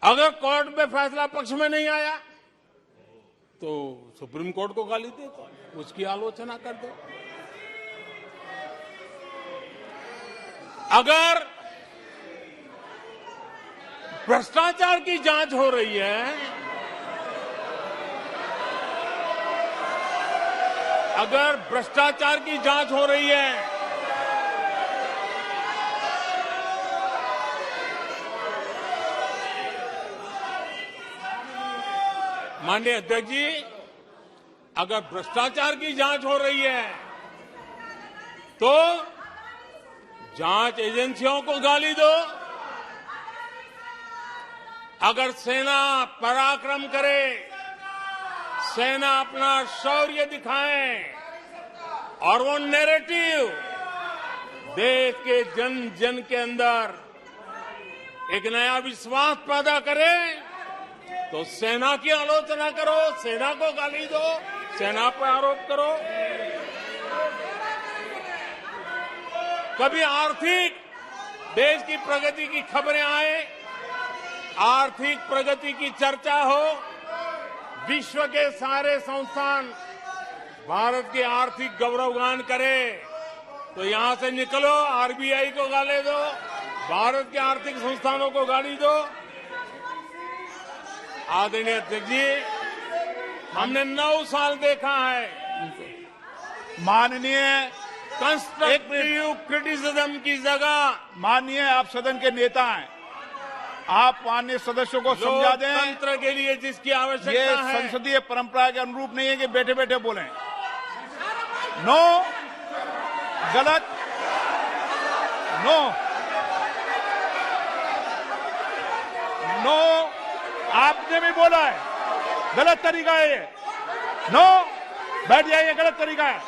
अगर कोर्ट में फैसला पक्ष में नहीं आया तो सुप्रीम कोर्ट को गाली दे दो, उसकी आलोचना कर दो। अगर भ्रष्टाचार की जांच हो रही है, अगर भ्रष्टाचार की जांच हो रही है, माननीय अध्यक्ष जी, अगर भ्रष्टाचार की जांच हो रही है तो जांच एजेंसियों को गाली दो। अगर सेना पराक्रम करे, सेना अपना शौर्य दिखाए और वो नैरेटिव देश के जन जन के अंदर एक नया विश्वास पैदा करे, तो सेना की आलोचना करो, सेना को गाली दो, सेना पर आरोप करो। कभी आर्थिक देश की प्रगति की खबरें आए, आर्थिक प्रगति की चर्चा हो, विश्व के सारे संस्थान भारत के आर्थिक गौरवगान करे, तो यहां से निकलो, आरबीआई को गाली दो, भारत के आर्थिक संस्थानों को गाली दो। आदरणीय अध्यक्ष जी, हमने 9 साल देखा है माननीय कंस्ट्रक्टिव क्रिटिसिज्म की जगह। माननीय आप सदन के नेता हैं, आप माननीय सदस्यों को समझा दें। लोकतंत्र के लिए जिसकी ये आवश्यकता है, संसदीय परंपरा के अनुरूप नहीं है कि बैठे बैठे बोलें। नो, गलत, नो, नो, आपने भी बोला है, गलत तरीका है ये। नो, बैठ जाइए, गलत तरीका है।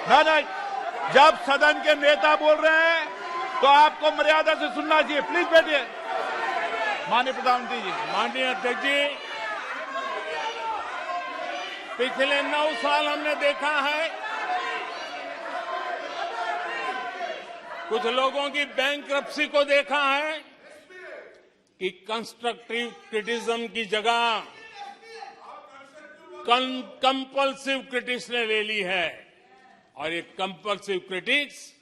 ना, जब सदन के नेता बोल रहे हैं तो आपको मर्यादा से सुनना चाहिए। प्लीज बैठिए। माननीय प्रधानमंत्री जी। माननीय अध्यक्ष जी, पिछले 9 साल हमने देखा है कुछ लोगों की बैंकरप्सी को देखा है कि कंस्ट्रक्टिव क्रिटिसिज्म की जगह कंपल्सिव क्रिटिक्स ने ले ली है, और ये कंपल्सिव क्रिटिक्स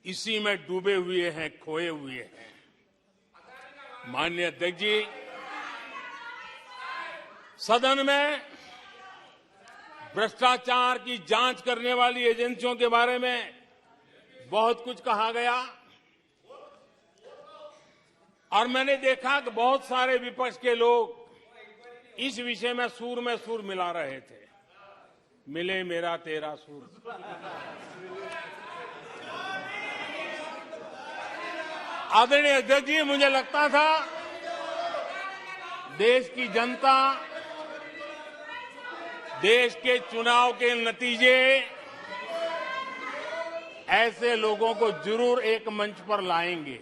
इसी में डूबे हुए हैं, खोए हुए हैं। माननीय अध्यक्ष जी, सदन में भ्रष्टाचार की जांच करने वाली एजेंसियों के बारे में बहुत कुछ कहा गया, और मैंने देखा कि बहुत सारे विपक्ष के लोग इस विषय में सूर मिला रहे थे। मिले मेरा तेरा सूर। आदरणीय अध्यक्ष जी, मुझे लगता था देश की जनता, देश के चुनाव के नतीजे ऐसे लोगों को जरूर एक मंच पर लाएंगे,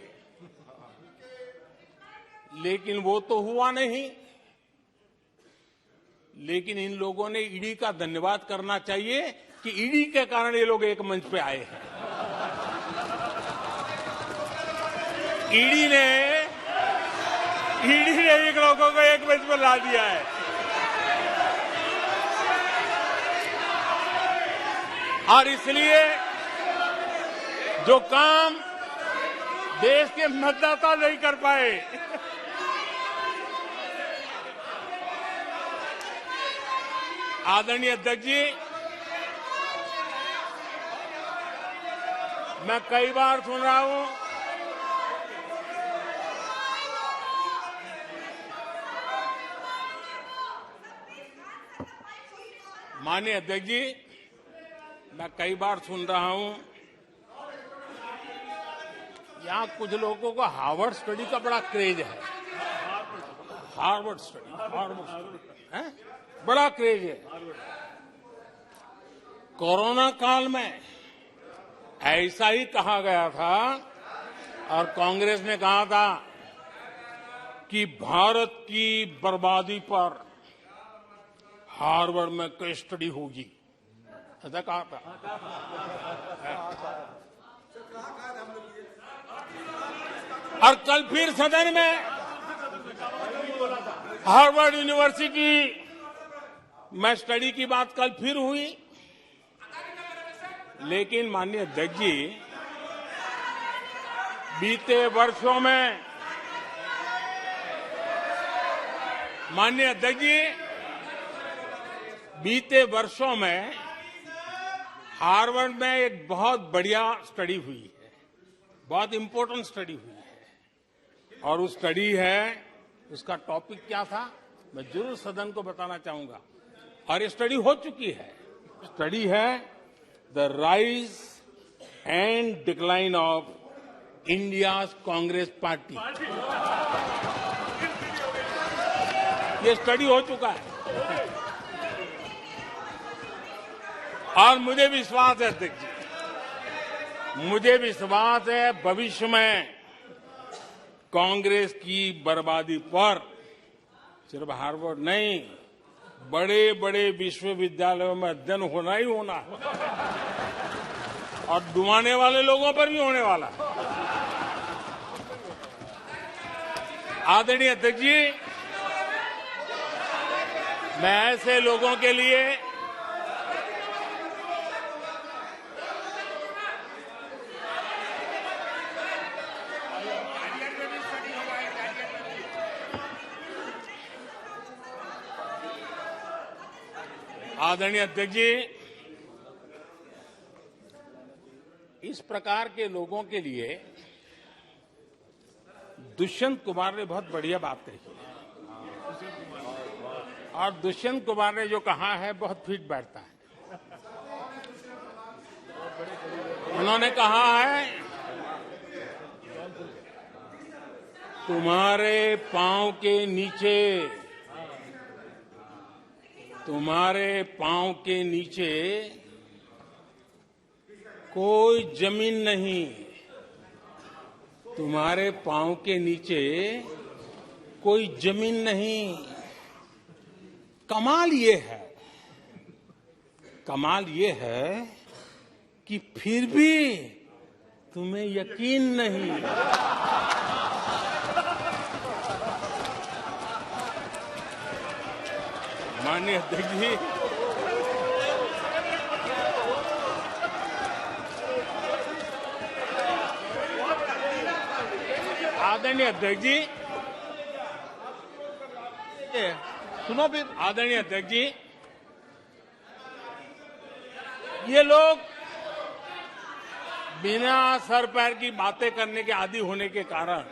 लेकिन वो तो हुआ नहीं। लेकिन इन लोगों ने ईडी का धन्यवाद करना चाहिए कि ईडी के कारण ये लोग एक मंच पे आए हैं। ईडी ने एक लोगों को एक मंच पर ला दिया है। और इसलिए जो काम देश के मतदाता नहीं कर पाए, आदरणीय अध्यक्ष जी, मैं कई बार सुन रहा हूं माननीय अध्यक्ष जी, मैं कई बार सुन रहा हूं यहां कुछ लोगों को हार्वर्ड स्टडी का बड़ा क्रेज है। हार्वर्ड स्टडी है, बड़ा क्रेज है। कोरोना काल में ऐसा ही कहा गया था, और कांग्रेस ने कहा था कि भारत की बर्बादी पर हार्वर्ड में केस स्टडी होगी, ऐसा कहा था। और कल फिर सदन में हार्वर्ड यूनिवर्सिटी में स्टडी की बात कल फिर हुई। लेकिन माननीय अध्यक्ष जी, बीते वर्षों में माननीय अध्यक्ष जी, बीते वर्षों में हार्वर्ड में एक बहुत बढ़िया स्टडी हुई है, बहुत इंपॉर्टेंट स्टडी हुई है। और उस स्टडी है, उसका टॉपिक क्या था मैं जरूर सदन को बताना चाहूंगा, और ये स्टडी हो चुकी है। स्टडी है the rise and decline of India's Congress party. ये स्टडी हो चुका है, और मुझे विश्वास है अध्यक्ष जी, मुझे विश्वास है भविष्य में कांग्रेस की बर्बादी पर सिर्फ हार्वर्ड नहीं, बड़े बड़े विश्वविद्यालयों में अध्ययन होना ही होना है, और डुबाने वाले लोगों पर भी होने वाला है। आदरणीय अध्यक्ष जी, मैं ऐसे लोगों के लिए आदरणीय अध्यक्ष जी, इस प्रकार के लोगों के लिए दुष्यंत कुमार ने बहुत बढ़िया बात कही है और दुष्यंत कुमार ने जो कहा है बहुत फिट बैठता है। उन्होंने कहा है तुम्हारे पांव के नीचे कोई जमीन नहीं, तुम्हारे पांव के नीचे कोई जमीन नहीं। कमाल ये है कि फिर भी तुम्हें यकीन नहीं। माननीय अध्यक्ष जी, आदरणीय अध्यक्ष जी, सुनो फिर। आदरणीय अध्यक्ष जी, ये लोग बिना सर पैर की बातें करने के आदी होने के कारण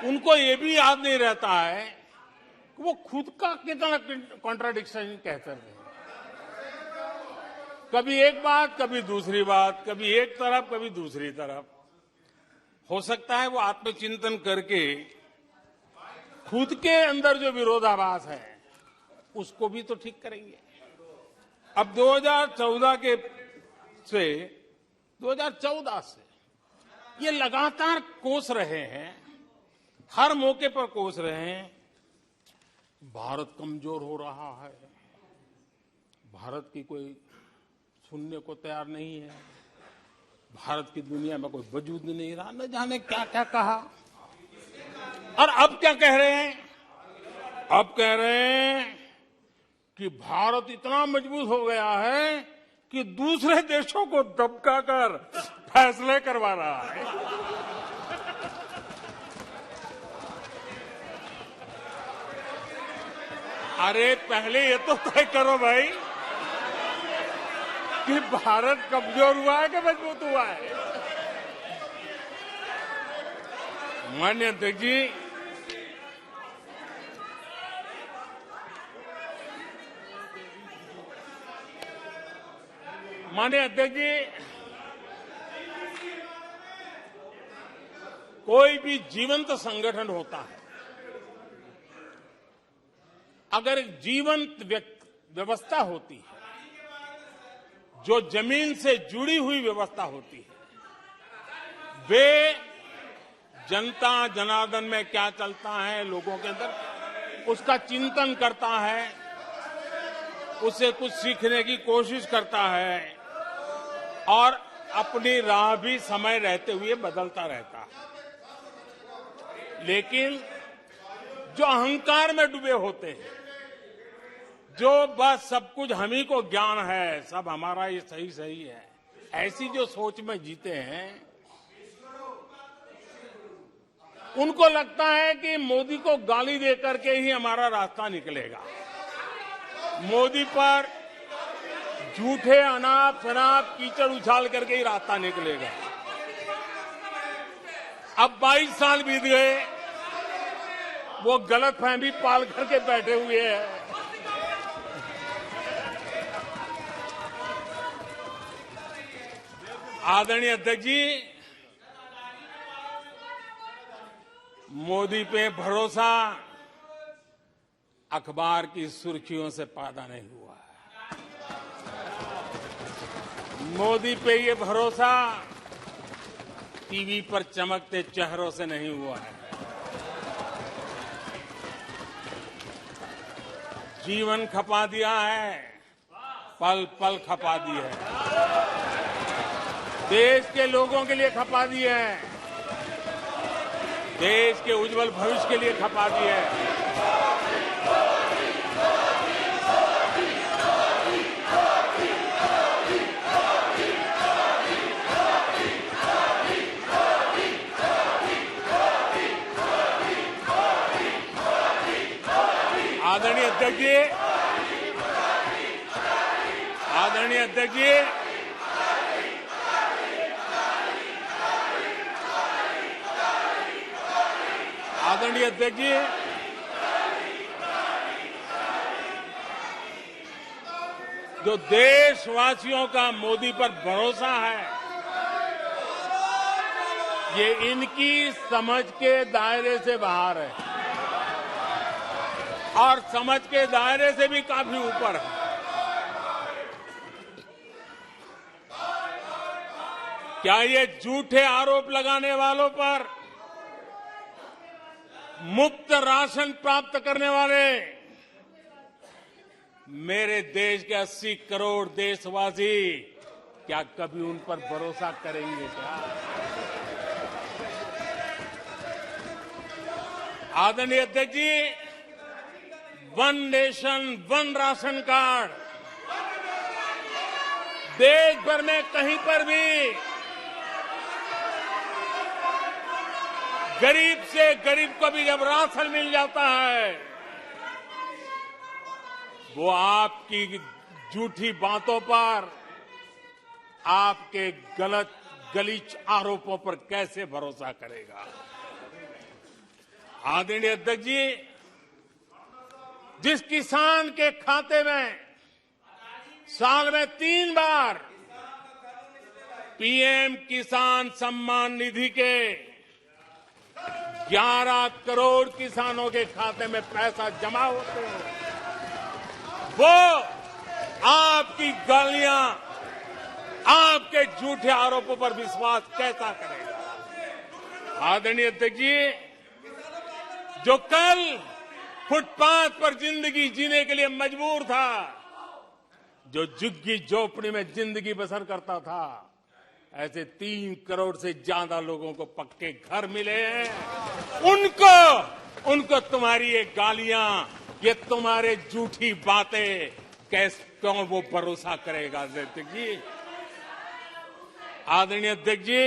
उनको ये भी याद नहीं रहता है कि वो खुद का कितना कॉन्ट्राडिक्शन कहते हैं। कभी एक बात, कभी दूसरी बात, कभी एक तरफ, कभी दूसरी तरफ। हो सकता है वो आत्मचिंतन करके खुद के अंदर जो विरोधाभास है उसको भी तो ठीक करेंगे। अब 2014 से ये लगातार कोस रहे हैं, हर मौके पर कोस रहे हैं, भारत कमजोर हो रहा है, भारत की कोई सुनने को तैयार नहीं है, भारत की दुनिया में कोई वजूद नहीं रहा, न जाने क्या क्या कहा। और अब क्या कह रहे हैं? अब कह रहे हैं कि भारत इतना मजबूत हो गया है कि दूसरे देशों को दबकाकर फैसले करवा रहा है। अरे पहले ये तो तय करो भाई कि भारत कमजोर हुआ है कि मजबूत हुआ है। माननीय अध्यक्ष जी, कोई भी जीवंत संगठन होता है, अगर एक जीवंत व्यवस्था होती है, जो जमीन से जुड़ी हुई व्यवस्था होती है, वे जनता जनार्दन में क्या चलता है, लोगों के अंदर उसका चिंतन करता है, उससे कुछ सीखने की कोशिश करता है और अपनी राह भी समय रहते हुए बदलता रहता है। लेकिन जो अहंकार में डूबे होते हैं, जो बस सब कुछ हम ही को ज्ञान है, सब हमारा ये सही है, ऐसी जो सोच में जीते हैं, उनको लगता है कि मोदी को गाली दे करके ही हमारा रास्ता निकलेगा। मोदी पर झूठे अनाप शनाप कीचड़ उछाल करके ही रास्ता निकलेगा। अब 22 साल बीत गए, वो गलतफहमी पाल करके बैठे हुए हैं। आदरणीय अध्यक्ष जी, मोदी पे भरोसा अखबार की सुर्खियों से पैदा नहीं हुआ है। मोदी पे ये भरोसा टीवी पर चमकते चेहरों से नहीं हुआ है। जीवन खपा दिया है, पल पल खपा दी है, देश के लोगों के लिए खपा दी है, देश के उज्जवल भविष्य के लिए खपा दी है। आदरणीय अध्यक्ष जी, आदरणीय अध्यक्ष जी, आदरणीय अध्यक्ष जी, जो देशवासियों का मोदी पर भरोसा है, ये इनकी समझ के दायरे से बाहर है और समझ के दायरे से भी काफी ऊपर है। क्या ये झूठे आरोप लगाने वालों पर मुफ्त राशन प्राप्त करने वाले मेरे देश के 80 करोड़ देशवासी क्या कभी उन पर भरोसा करेंगे क्या? आदरणीय अध्यक्ष जी, one nation one ration card देश भर में कहीं पर भी गरीब से गरीब को भी जब राशन मिल जाता है, वो आपकी झूठी बातों पर, आपके गलत गलीच आरोपों पर कैसे भरोसा करेगा? आदरणीय अध्यक्ष जी, जिस किसान के खाते में साल में 3 बार पीएम किसान सम्मान निधि के 11 करोड़ किसानों के खाते में पैसा जमा होते हैं, वो आपकी गालियां, आपके झूठे आरोपों पर विश्वास कैसा करेगा? आदरणीय अध्यक्ष जी, जो कल फुटपाथ पर जिंदगी जीने के लिए मजबूर था, जो झुग्गी झोपड़ी में जिंदगी बसर करता था, ऐसे 3 करोड़ से ज्यादा लोगों को पक्के घर मिले हैं। उनको तुम्हारी ये गालियां, ये तुम्हारे झूठी बातें क्यों वो भरोसा करेगा? अध्यक्ष जी, आदरणीय अध्यक्ष जी,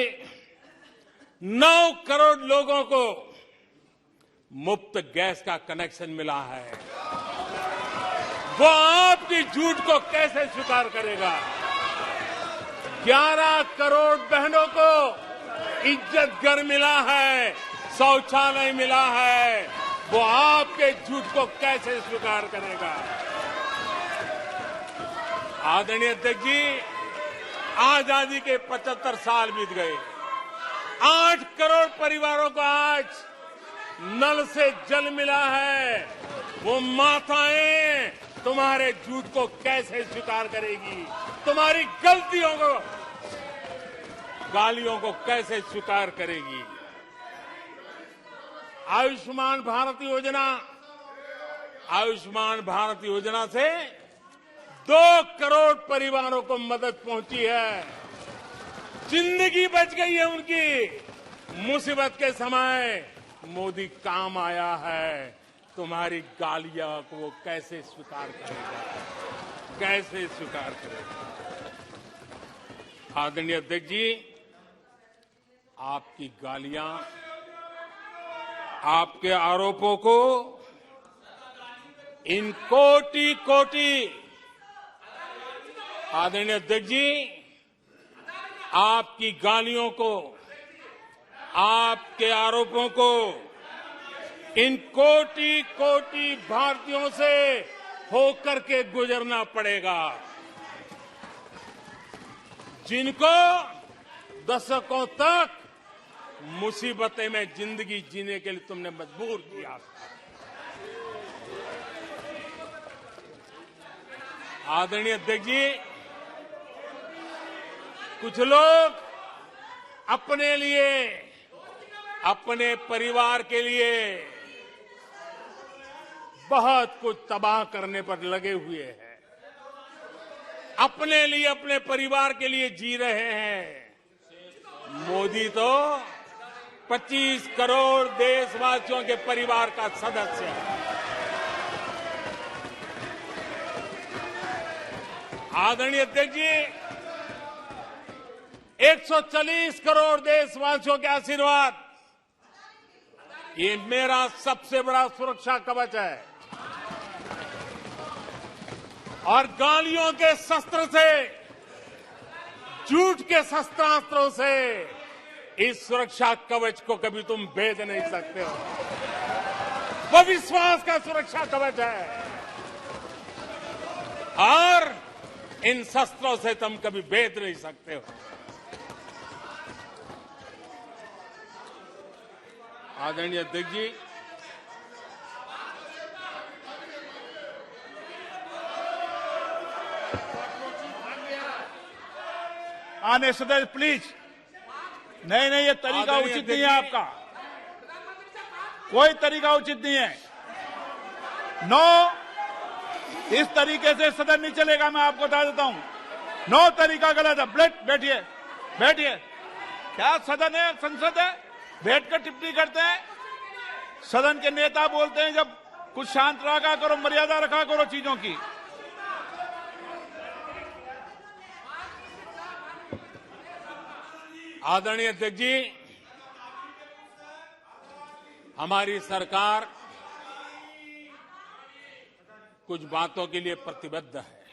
9 करोड़ लोगों को मुफ्त गैस का कनेक्शन मिला है, वो आपकी झूठ को कैसे स्वीकार करेगा? 11 करोड़ बहनों को इज्जत घर मिला है, शौचालय मिला है, वो आपके झूठ को कैसे स्वीकार करेगा? आदरणीय अध्यक्ष जी, आजादी के 75 साल बीत गए, 8 करोड़ परिवारों को आज नल से जल मिला है, वो माताएं तुम्हारे झूठ को कैसे स्वीकार करेगी? तुम्हारी गलतियों को, गालियों को कैसे स्वीकार करेगी? आयुष्मान भारत योजना से 2 करोड़ परिवारों को मदद पहुंची है, जिंदगी बच गई है उनकी। मुसीबत के समय मोदी काम आया है, तुम्हारी गालियां को वो कैसे स्वीकार करेगा? कैसे स्वीकार करेगा? आदरणीय अध्यक्ष जी, आपकी गालियां, आपके आरोपों को इन कोटि आदरणीय अध्यक्ष जी, आपकी गालियों को, आपके आरोपों को इन कोटि भारतीयों से होकर के गुजरना पड़ेगा, जिनको दशकों तक मुसीबतें में जिंदगी जीने के लिए तुमने मजबूर किया। आदरणीय अध्यक्ष जी, कुछ लोग अपने लिए, अपने परिवार के लिए बहुत कुछ तबाह करने पर लगे हुए हैं, अपने लिए, अपने परिवार के लिए जी रहे हैं। मोदी तो 25 करोड़ देशवासियों के परिवार का सदस्य है। आदरणीय अध्यक्ष जी, 140 करोड़ देशवासियों के आशीर्वाद, ये मेरा सबसे बड़ा सुरक्षा कवच है, और गालियों के शस्त्र से, झूठ के शस्त्रास्त्रों से इस सुरक्षा कवच को कभी तुम भेद नहीं सकते हो। वो विश्वास का सुरक्षा कवच है। और इन शस्त्रों से तुम कभी भेद नहीं सकते हो। आदरणीय अध्यक्ष जी, आने सदस्य प्लीज। नहीं नहीं, ये तरीका उचित नहीं है आपका, कोई तरीका उचित नहीं है। नो, इस तरीके से सदन नहीं चलेगा, मैं आपको बता देता हूं। नो, तरीका गलत है। बैठिए बैठिए। क्या सदन है, संसद है? बैठकर टिप्पणी करते हैं। सदन के नेता बोलते हैं जब कुछ शांत रखा करो, मर्यादा रखा करो चीजों की। आदरणीय अध्यक्ष जी, हमारी सरकार कुछ बातों के लिए प्रतिबद्ध है।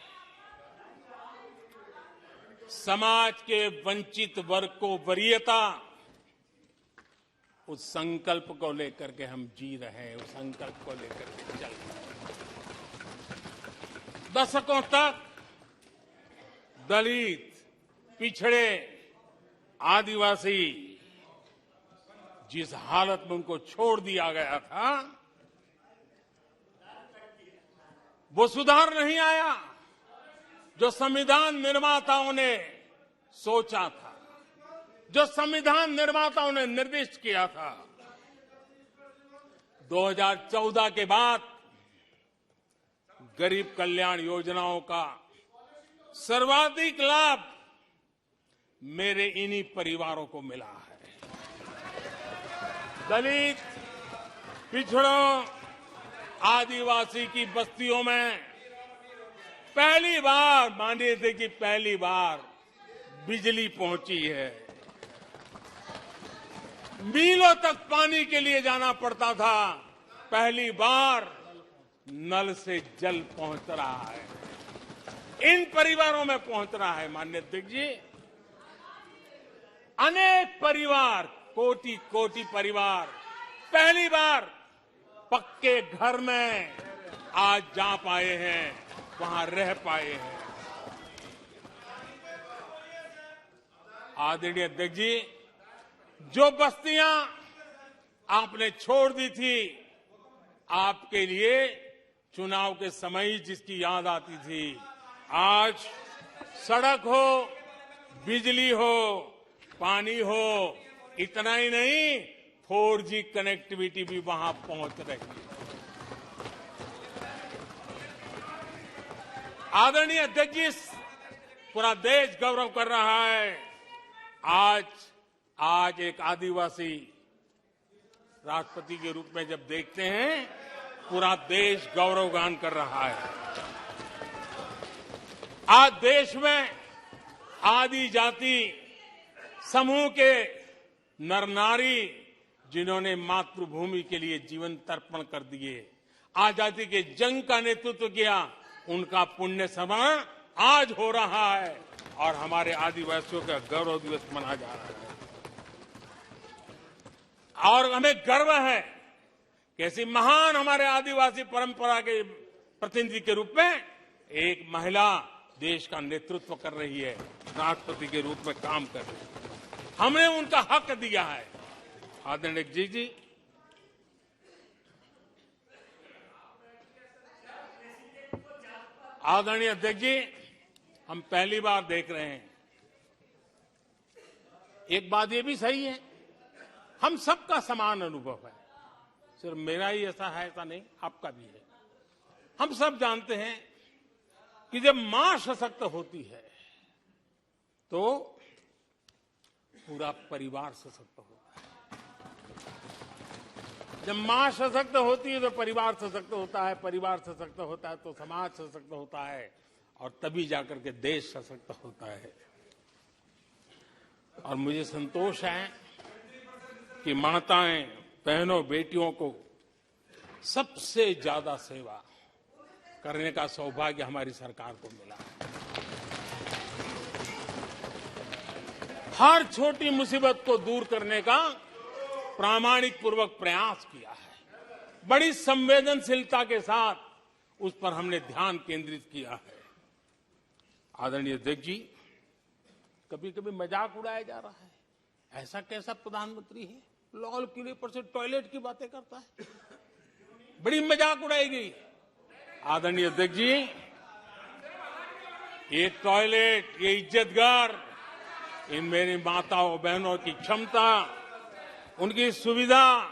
समाज के वंचित वर्ग को वरीयता, उस संकल्प को लेकर के हम जी रहे हैं, उस संकल्प को लेकर के चल रहे हैं। दशकों तक दलित, पिछड़े, आदिवासी जिस हालत में उनको छोड़ दिया गया था, वो सुधार नहीं आया जो संविधान निर्माताओं ने सोचा था, जो संविधान निर्माताओं ने निर्दिष्ट किया था। 2014 के बाद गरीब कल्याण योजनाओं का सर्वाधिक लाभ मेरे इन्हीं परिवारों को मिला है। दलित, पिछड़ों, आदिवासी की बस्तियों में पहली बार, मानिए थे कि पहली बार बिजली पहुंची है। मीलों तक पानी के लिए जाना पड़ता था, पहली बार नल से जल पहुंच रहा है, इन परिवारों में पहुंच रहा है। माननीय अध्यक्ष जी, अनेक परिवार, कोटि कोटि परिवार पहली बार पक्के घर में आज जा पाए हैं, वहां रह पाए हैं। आदरणीय अध्यक्ष जी, जो बस्तियां आपने छोड़ दी थी, आपके लिए चुनाव के समय ही जिसकी याद आती थी, आज सड़क हो, बिजली हो, पानी हो, इतना ही नहीं 4G कनेक्टिविटी भी वहां पहुंच रही है। आदरणीय अध्यक्ष जी, पूरा देश गौरव कर रहा है। आज एक आदिवासी राष्ट्रपति के रूप में जब देखते हैं, पूरा देश गौरवगान कर रहा है। आज देश में आदि जाति समूह के नर नारी, जिन्होंने मातृभूमि के लिए जीवन तर्पण कर दिए, आजादी के जंग का नेतृत्व किया, उनका पुण्य स्मरण आज हो रहा है और हमारे आदिवासियों का गौरव दिवस मनाया जा रहा है। और हमें गर्व है कि ऐसी महान हमारे आदिवासी परंपरा के प्रतिनिधि के रूप में एक महिला देश का नेतृत्व कर रही है, राष्ट्रपति के रूप में काम कर रही है। हमने उनका हक दिया है। आदरणीय जी, आदरणीय अध्यक्ष जी, हम पहली बार देख रहे हैं। एक बात ये भी सही है, हम सबका समान अनुभव है, सिर्फ मेरा ही ऐसा है ऐसा नहीं, आपका भी है। हम सब जानते हैं कि जब मां सशक्त होती है तो पूरा परिवार सशक्त होता है। जब मां सशक्त होती है तो परिवार सशक्त होता है, परिवार सशक्त होता है तो समाज सशक्त होता है, और तभी जाकर के देश सशक्त होता है। और मुझे संतोष है कि माताएं, बहनों, बेटियों को सबसे ज्यादा सेवा करने का सौभाग्य हमारी सरकार को मिला है। हर छोटी मुसीबत को दूर करने का प्रामाणिक पूर्वक प्रयास किया है। बड़ी संवेदनशीलता के साथ उस पर हमने ध्यान केंद्रित किया है। आदरणीय अध्यक्ष जी, कभी कभी मजाक उड़ाया जा रहा है, ऐसा कैसा प्रधानमंत्री है, लाल किले पर से टॉयलेट की बातें करता है, बड़ी मजाक उड़ाई गई। आदरणीय अध्यक्ष जी, ये टॉयलेट, ये इज्जतगार, इन मेरी माताओं बहनों की क्षमता, उनकी सुविधा,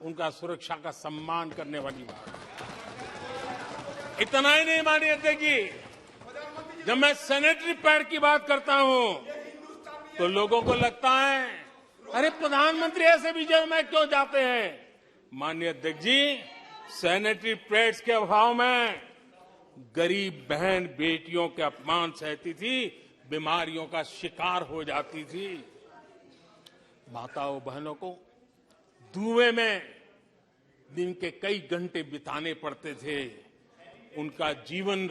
उनका सुरक्षा का सम्मान करने वाली बात है। इतना ही नहीं मानिए अध्यक्ष जी, जब मैं सैनिटरी पैड की बात करता हूं तो लोगों को लगता है अरे प्रधानमंत्री ऐसे विजय में क्यों जाते हैं। माननीय अध्यक्ष जी, सैनिटरी पैड्स के अभाव में गरीब बहन बेटियों के अपमान सहती थी, बीमारियों का शिकार हो जाती थी। माताओं बहनों को धुएं में दिन के कई घंटे बिताने पड़ते थे, उनका जीवन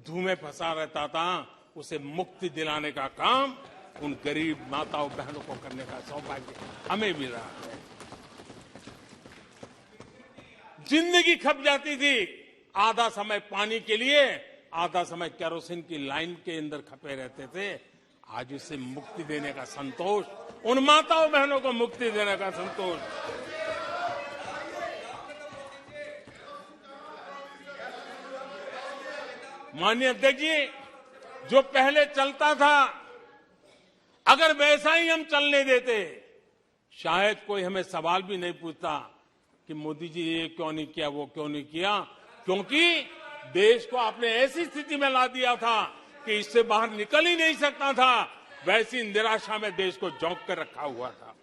धुएं फंसा रहता था, उसे मुक्ति दिलाने का काम उन गरीब माताओं बहनों को करने का सौभाग्य हमें मिला है। जिंदगी खप जाती थी, आधा समय पानी के लिए, आधा समय केरोसिन की लाइन के अंदर खपे रहते थे। आज उससे मुक्ति देने का संतोष, उन माताओं बहनों को मुक्ति देने का संतोष। माननीय अध्यक्ष जी, जो पहले चलता था, अगर वैसा ही हम चलने देते, शायद कोई हमें सवाल भी नहीं पूछता कि मोदी जी ये क्यों नहीं किया, वो क्यों नहीं किया, क्योंकि देश को आपने ऐसी स्थिति में ला दिया था कि इससे बाहर निकल ही नहीं सकता था। वैसी निराशा में देश को झोंक कर रखा हुआ था।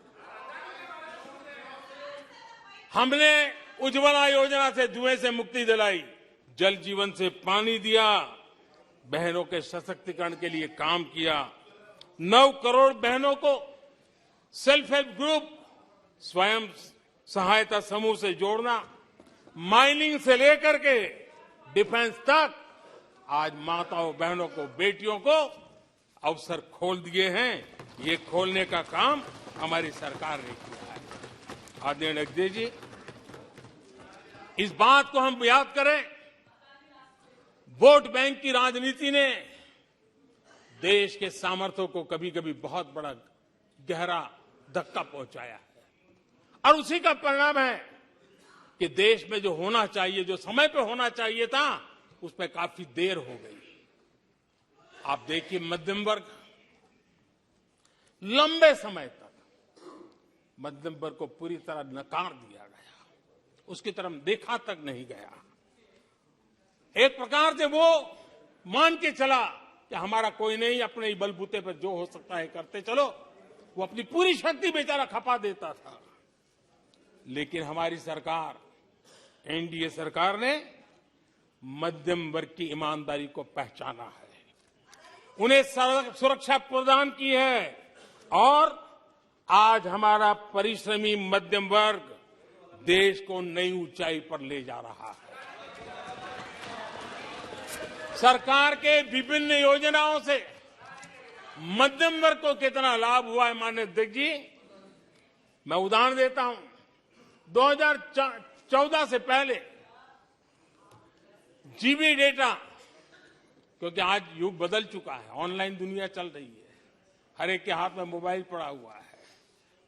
हमने उज्ज्वला योजना से धुएं से मुक्ति दिलाई, जल जीवन से पानी दिया, बहनों के सशक्तिकरण के लिए काम किया। 9 करोड़ बहनों को सेल्फ हेल्प ग्रुप, स्वयं सहायता समूह से जोड़ना, माइनिंग से लेकर के डिफेंस तक, आज माताओं बहनों को, बेटियों को अवसर खोल दिए हैं। ये खोलने का काम हमारी सरकार ने किया है। आदरणीय अध्यक्ष जी, इस बात को हम याद करें, वोट बैंक की राजनीति ने देश के सामर्थ्य को कभी कभी बहुत बड़ा गहरा धक्का पहुंचाया है, और उसी का परिणाम है कि देश में जो होना चाहिए, जो समय पे होना चाहिए था, उसमें काफी देर हो गई। आप देखिए, मध्यम वर्ग, लंबे समय तक मध्यम वर्ग को पूरी तरह नकार दिया गया, उसकी तरफ देखा तक नहीं गया। एक प्रकार से वो मान के चला कि हमारा कोई नहीं, अपने ही बलबूते पर जो हो सकता है करते चलो। वो अपनी पूरी शक्ति बेचारा खपा देता था। लेकिन हमारी सरकार, एनडीए सरकार ने मध्यम वर्ग की ईमानदारी को पहचाना है, उन्हें सुरक्षा प्रदान की है, और आज हमारा परिश्रमी मध्यम वर्ग देश को नई ऊंचाई पर ले जा रहा है। सरकार के विभिन्न योजनाओं से मध्यम वर्ग को कितना लाभ हुआ है, माननीय अध्यक्ष जी, मैं उदाहरण देता हूं। 2014 से पहले जीबी डेटा, क्योंकि आज युग बदल चुका है, ऑनलाइन दुनिया चल रही है, हर एक के हाथ में मोबाइल पड़ा हुआ है,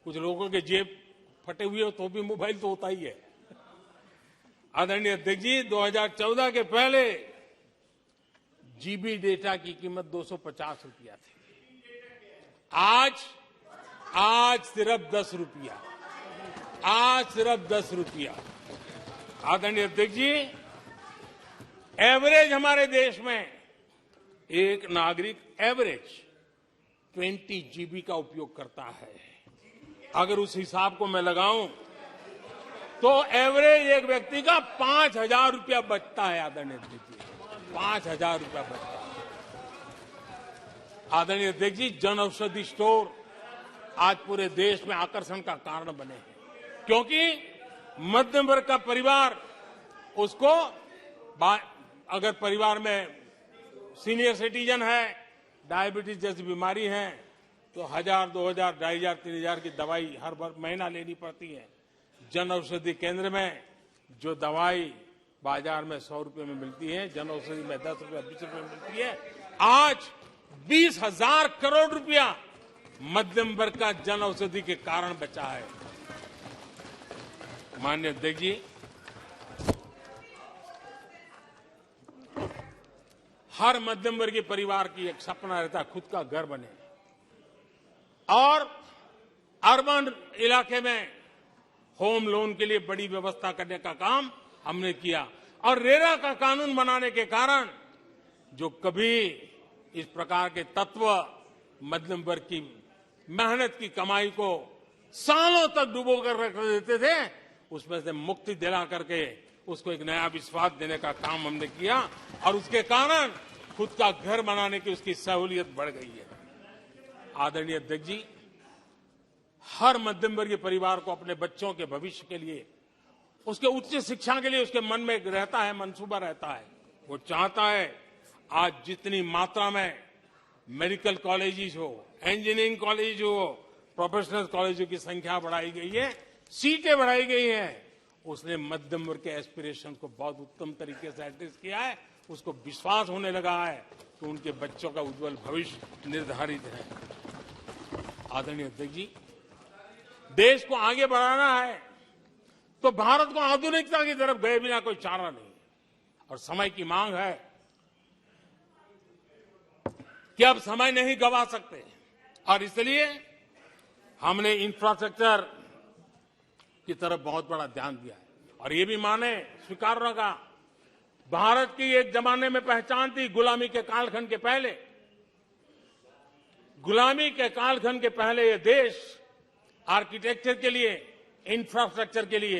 कुछ लोगों के जेब फटे हुए हो तो भी मोबाइल तो होता ही है। आदरणीय अध्यक्ष जी, 2014 के पहले जीबी डेटा की कीमत 250 रुपया थी, आज सिर्फ 10 रुपया, आज सिर्फ 10 रुपया। आदरणीय अध्यक्ष जी, एवरेज हमारे देश में एक नागरिक एवरेज 20 जीबी का उपयोग करता है। अगर उस हिसाब को मैं लगाऊं तो एवरेज एक व्यक्ति का 5,000 रुपया बचता है। आदरणीय अध्यक्ष जी, 5,000 रुपया बचता है। आदरणीय अध्यक्ष जी, जन औषधि स्टोर आज पूरे देश में आकर्षण का कारण बने हैं, क्योंकि मध्यम वर्ग का परिवार, उसको अगर परिवार में सीनियर सिटीजन है, डायबिटीज जैसी बीमारी है, तो 1,000, 2,000, 2,500, 3,000 की दवाई हर महीना लेनी पड़ती है। जन औषधि केंद्र में जो दवाई बाजार में 100 रुपए में मिलती है, जन औषधि में 10 रुपए 20 रुपए में मिलती है, आज 20,000 करोड़ रुपया मध्यम वर्ग का जन औषधि के कारण बचा है। माननीय अध्यक्ष जी, हर मध्यम वर्गीय परिवार की एक सपना रहता है खुद का घर बने, और अर्बन इलाके में होम लोन के लिए बड़ी व्यवस्था करने का काम हमने किया, और रेरा का कानून बनाने के कारण जो कभी इस प्रकार के तत्व मध्यम वर्ग की मेहनत की कमाई को सालों तक डुबो कर रख देते थे, उसमें से मुक्ति दिला करके उसको एक नया विश्वास देने का काम हमने किया, और उसके कारण खुद का घर बनाने की उसकी सहूलियत बढ़ गई है। आदरणीय अध्यक्ष जी, हर मध्यम वर्गीय परिवार को अपने बच्चों के भविष्य के लिए, उसके उच्च शिक्षा के लिए उसके मन में एक रहता है, मंसूबा रहता है। वो चाहता है आज जितनी मात्रा में मेडिकल कॉलेजेस हो, इंजीनियरिंग कॉलेज हो, प्रोफेशनल कॉलेजों की संख्या बढ़ाई गई है, सीटें बढ़ाई गई हैं, उसने मध्यम वर्ग के एस्पिरेशन को बहुत उत्तम तरीके से एड्रेस किया है। उसको विश्वास होने लगा है कि उनके बच्चों का उज्जवल भविष्य निर्धारित है। आदरणीय अध्यक्ष जी, देश को आगे बढ़ाना है तो भारत को आधुनिकता की तरफ गए बिना कोई चारा नहीं, और समय की मांग है कि अब समय नहीं गंवा सकते, और इसलिए हमने इंफ्रास्ट्रक्चर की तरफ बहुत बड़ा ध्यान दिया है। और ये भी माने स्वीकार होगा, भारत की एक जमाने में पहचान थी गुलामी के कालखंड के पहले। गुलामी के कालखंड के पहले ये देश आर्किटेक्चर के लिए, इंफ्रास्ट्रक्चर के लिए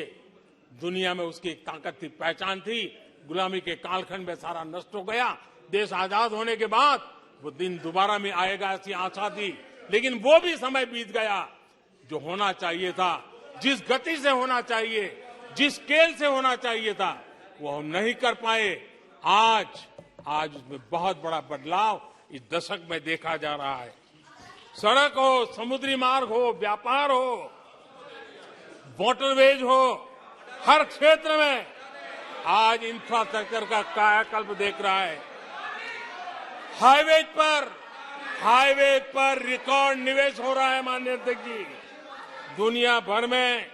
दुनिया में उसकी एक ताकत थी, पहचान थी। गुलामी के कालखंड में सारा नष्ट हो गया। देश आजाद होने के बाद वो दिन दोबारा में आएगा ऐसी आशा थी, लेकिन वो भी समय बीत गया। जो होना चाहिए था, जिस गति से होना चाहिए, जिस स्केल से होना चाहिए था, वो हम नहीं कर पाए। आज उसमें बहुत बड़ा बदलाव इस दशक में देखा जा रहा है। सड़क हो, समुद्री मार्ग हो, व्यापार हो, वाटरवेज हो, हर क्षेत्र में आज इंफ्रास्ट्रक्चर का कायाकल्प देख रहा है। हाईवे पर रिकॉर्ड निवेश हो रहा है। माननीय अध्यक्ष जी, दुनिया भर में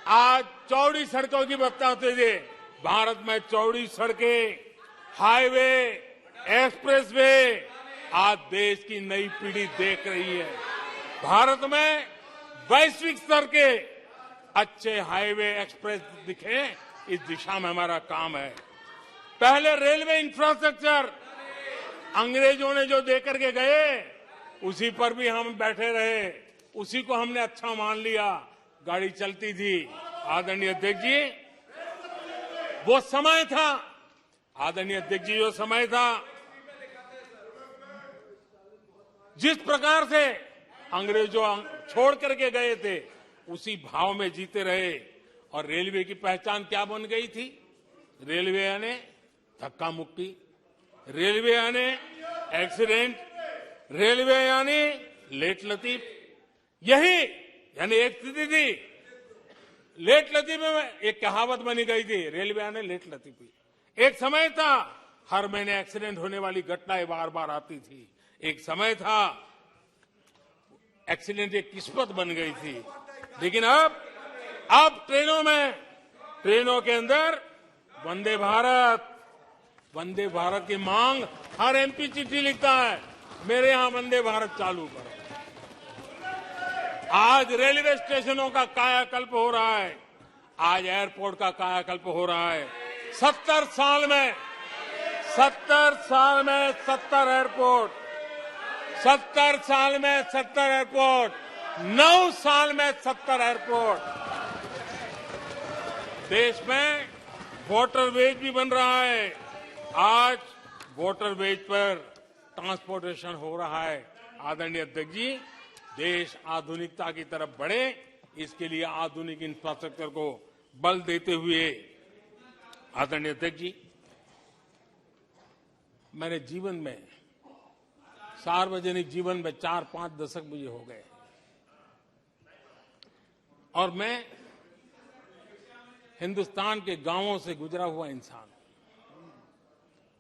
आज चौड़ी सड़कों की बात होती थी, भारत में चौड़ी सड़कें, हाईवे, एक्सप्रेसवे आज देश की नई पीढ़ी देख रही है। भारत में वैश्विक स्तर के अच्छे हाईवे, एक्सप्रेस दिखे, इस दिशा में हमारा काम है। पहले रेलवे इंफ्रास्ट्रक्चर अंग्रेजों ने जो देकर के गए, उसी पर भी हम बैठे रहे, उसी को हमने अच्छा मान लिया, गाड़ी चलती थी। आदरणीय अध्यक्ष जी, वो समय था, आदरणीय अध्यक्ष जी, जो समय था, जिस प्रकार से अंग्रेजों छोड़ करके गए थे, उसी भाव में जीते रहे। और रेलवे की पहचान क्या बन गई थी? रेलवे यानी धक्का मुक्की, रेलवे यानी एक्सीडेंट, रेलवे यानी लेट लतीफ। यही यानी एक स्थिति थी। लेट लतीफ में एक कहावत बनी गई थी, रेलवे यानी लेट लतीफी। एक समय था हर महीने एक्सीडेंट होने वाली घटनाएं बार बार आती थी। एक समय था एक्सीडेंट एक किस्मत बन गई थी। लेकिन अब ट्रेनों के अंदर वंदे भारत की मांग, हर एमपी चिट्ठी लिखता है, मेरे यहां वंदे भारत चालू करो। आज रेलवे स्टेशनों का कायाकल्प हो रहा है, आज एयरपोर्ट का कायाकल्प हो रहा है। 70 साल में 70 एयरपोर्ट, 70 साल में 70 एयरपोर्ट, 9 साल में 70 एयरपोर्ट। देश में वाटरवेज भी बन रहा है। आज वाटरवेज पर ट्रांसपोर्टेशन हो रहा है। आदरणीय अध्यक्ष जी, देश आधुनिकता की तरफ बढ़े, इसके लिए आधुनिक इंफ्रास्ट्रक्चर को बल देते हुए, आदरणीय अध्यक्ष जी, मेरे जीवन में, सार्वजनिक जीवन में 4-5 दशक मुझे हो गए, और मैं हिंदुस्तान के गांवों से गुजरा हुआ इंसान,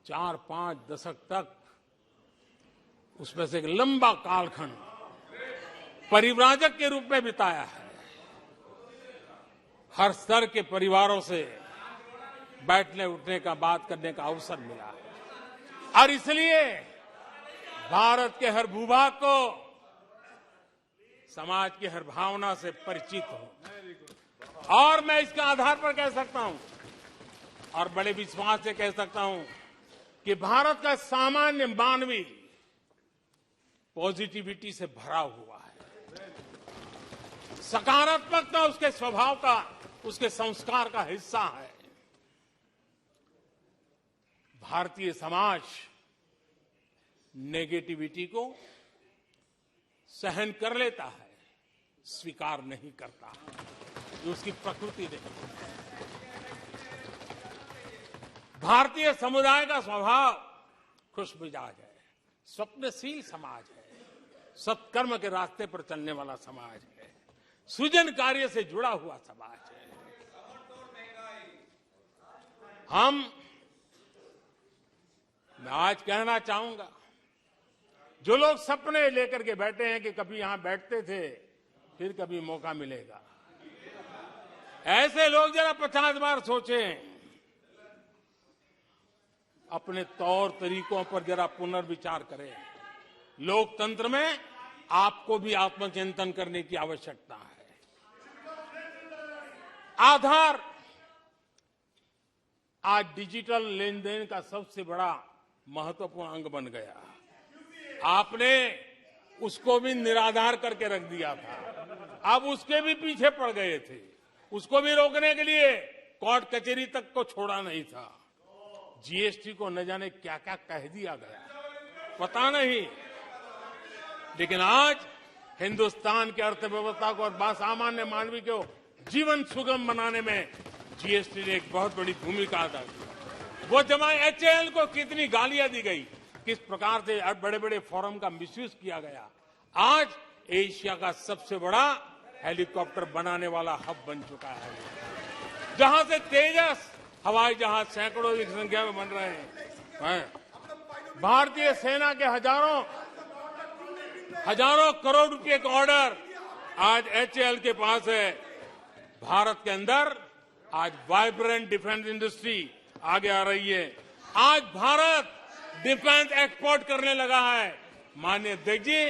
4-5 दशक तक उसमें से एक लंबा कालखंड परिव्राजक के रूप में बिताया है। हर स्तर के परिवारों से बैठने उठने का, बात करने का अवसर मिला है और इसलिए भारत के हर भूभाग को समाज की हर भावना से परिचित हूं और मैं इसके आधार पर कह सकता हूं और बड़े विश्वास से कह सकता हूं कि भारत का सामान्य मानवी पॉजिटिविटी से भरा हुआ है। सकारात्मकता उसके स्वभाव का, उसके संस्कार का हिस्सा है। भारतीय समाज नेगेटिविटी को सहन कर लेता है, स्वीकार नहीं करता। ये उसकी प्रकृति नहीं। भारतीय समुदाय का स्वभाव खुशमिजाज है, स्वप्नशील समाज है, सत्कर्म के रास्ते पर चलने वाला समाज है, सृजन कार्य से जुड़ा हुआ समाज है। मैं आज कहना चाहूंगा, जो लोग सपने लेकर के बैठे हैं कि कभी यहां बैठते थे, फिर कभी मौका मिलेगा, ऐसे लोग जरा 50 बार सोचें, अपने तौर तरीकों पर जरा पुनर्विचार करें। लोकतंत्र में आपको भी आत्मचिंतन करने की आवश्यकता है। आधार आज डिजिटल लेन देन का सबसे बड़ा महत्वपूर्ण अंग बन गया। आपने उसको भी निराधार करके रख दिया था, अब उसके भी पीछे पड़ गए थे। उसको भी रोकने के लिए कोर्ट कचहरी तक को छोड़ा नहीं था। जीएसटी को न जाने क्या क्या कह दिया गया, पता नहीं, लेकिन आज हिंदुस्तान की अर्थव्यवस्था को और सामान्य मानवी को जीवन सुगम बनाने में जीएसटी ने एक बहुत बड़ी भूमिका अदा की। वो जमा एचएएल को कितनी गालियां दी गई, किस प्रकार से बड़े बड़े फोरम का मिसयूज किया गया। आज एशिया का सबसे बड़ा हेलीकॉप्टर बनाने वाला हब बन चुका है, जहां से तेजस हवाई जहाज सैकड़ों की संख्या में बन रहे हैं। भारतीय सेना के हजारों करोड़ रुपए का ऑर्डर आज एचएएल के पास है। भारत के अंदर आज वाइब्रेंट डिफेंस इंडस्ट्री आगे आ रही है। आज भारत डिफेंस एक्सपोर्ट करने लगा है। माननीय अध्यक्ष जी,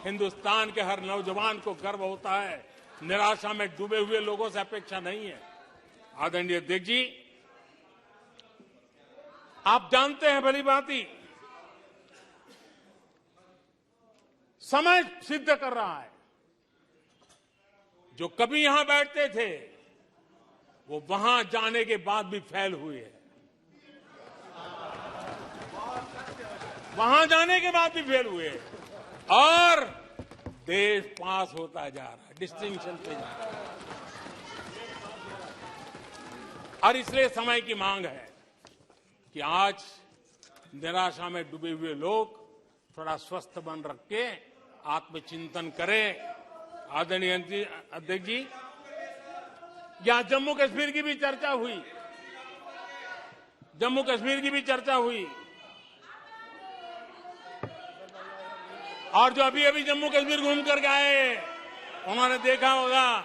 हिंदुस्तान के हर नौजवान को गर्व होता है। निराशा में डूबे हुए लोगों से अपेक्षा नहीं है। आदरणीय अध्यक्ष जी, आप जानते हैं भली भांति, समय सिद्ध कर रहा है, जो कभी यहां बैठते थे वो वहां जाने के बाद भी फेल हुए हैं। वहां जाने के बाद भी फेल हुए और देश पास होता जा रहा है, डिस्टिंक्शन पे जा रहा है। और इसलिए समय की मांग है कि आज निराशा में डूबे हुए लोग थोड़ा स्वस्थ मन रख के आत्मचिंतन करें। आदरणीय अध्यक्ष जी, यहां जम्मू कश्मीर की भी चर्चा हुई, जम्मू कश्मीर की भी चर्चा हुई, और जो अभी अभी जम्मू कश्मीर घूम करके आए, उन्होंने देखा होगा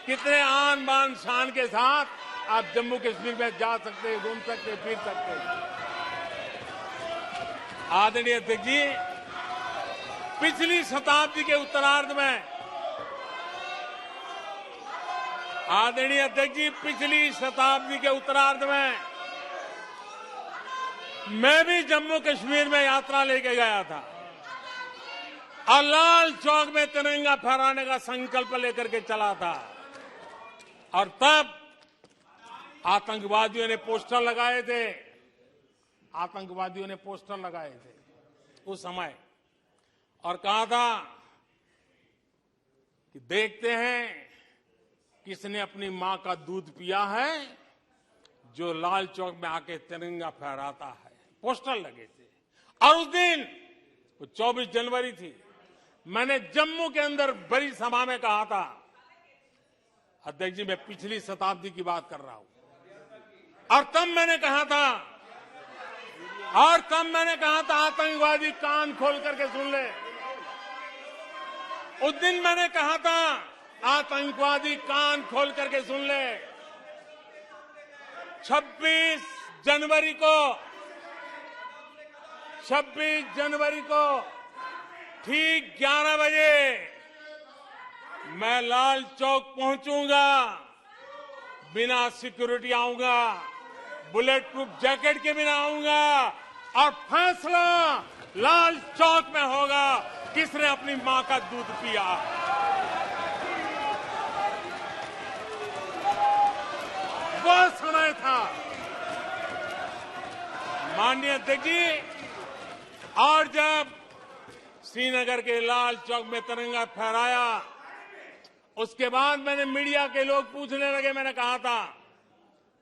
कितने आन बान शान के साथ आप जम्मू कश्मीर में जा सकते हैं, घूम सकते हैं, फिर सकते हैं। आदरणीय अध्यक्ष जी, पिछली शताब्दी के उत्तरार्ध में, आदरणीय अध्यक्ष जी, पिछली शताब्दी के उत्तरार्ध में मैं भी जम्मू कश्मीर में यात्रा लेके गया था और लाल चौक में तिरंगा फहराने का संकल्प लेकर के चला था। और तब आतंकवादियों ने पोस्टर लगाए थे, आतंकवादियों ने पोस्टर लगाए थे उस समय, और कहा था कि देखते हैं किसने अपनी मां का दूध पिया है, जो लाल चौक में आके तिरंगा फहराता है। पोस्टर लगे थे। और उस दिन, वो 24 जनवरी थी, मैंने जम्मू के अंदर बड़ी सभा में कहा था, अध्यक्ष जी, मैं पिछली शताब्दी की बात कर रहा हूं। और तब मैंने कहा था आतंकवादी कान खोल करके सुन ले। उस दिन मैंने कहा था आतंकवादी कान खोल करके सुन ले। 26 जनवरी को ठीक 11 बजे मैं लाल चौक पहुंचूंगा, बिना सिक्योरिटी आऊंगा, बुलेट प्रूफ जैकेट के बिना आऊंगा और फैसला लाल चौक में होगा किसने अपनी मां का दूध पिया। वो समय था माननीय अध्यक्ष जी। और जब श्रीनगर के लाल चौक में तिरंगा फहराया, उसके बाद मैंने मीडिया के लोग पूछने लगे। मैंने कहा था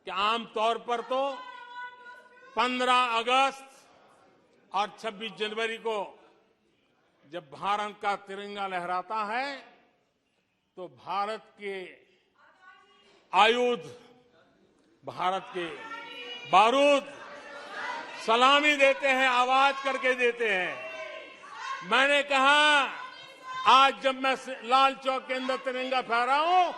कि आमतौर पर तो 15 अगस्त और 26 जनवरी को जब भारत का तिरंगा लहराता है तो भारत के आयुध, भारत के बारूद सलामी देते हैं, आवाज करके देते हैं। मैंने कहा आज जब मैं लाल चौक के अंदर तिरंगा फहरा हूं,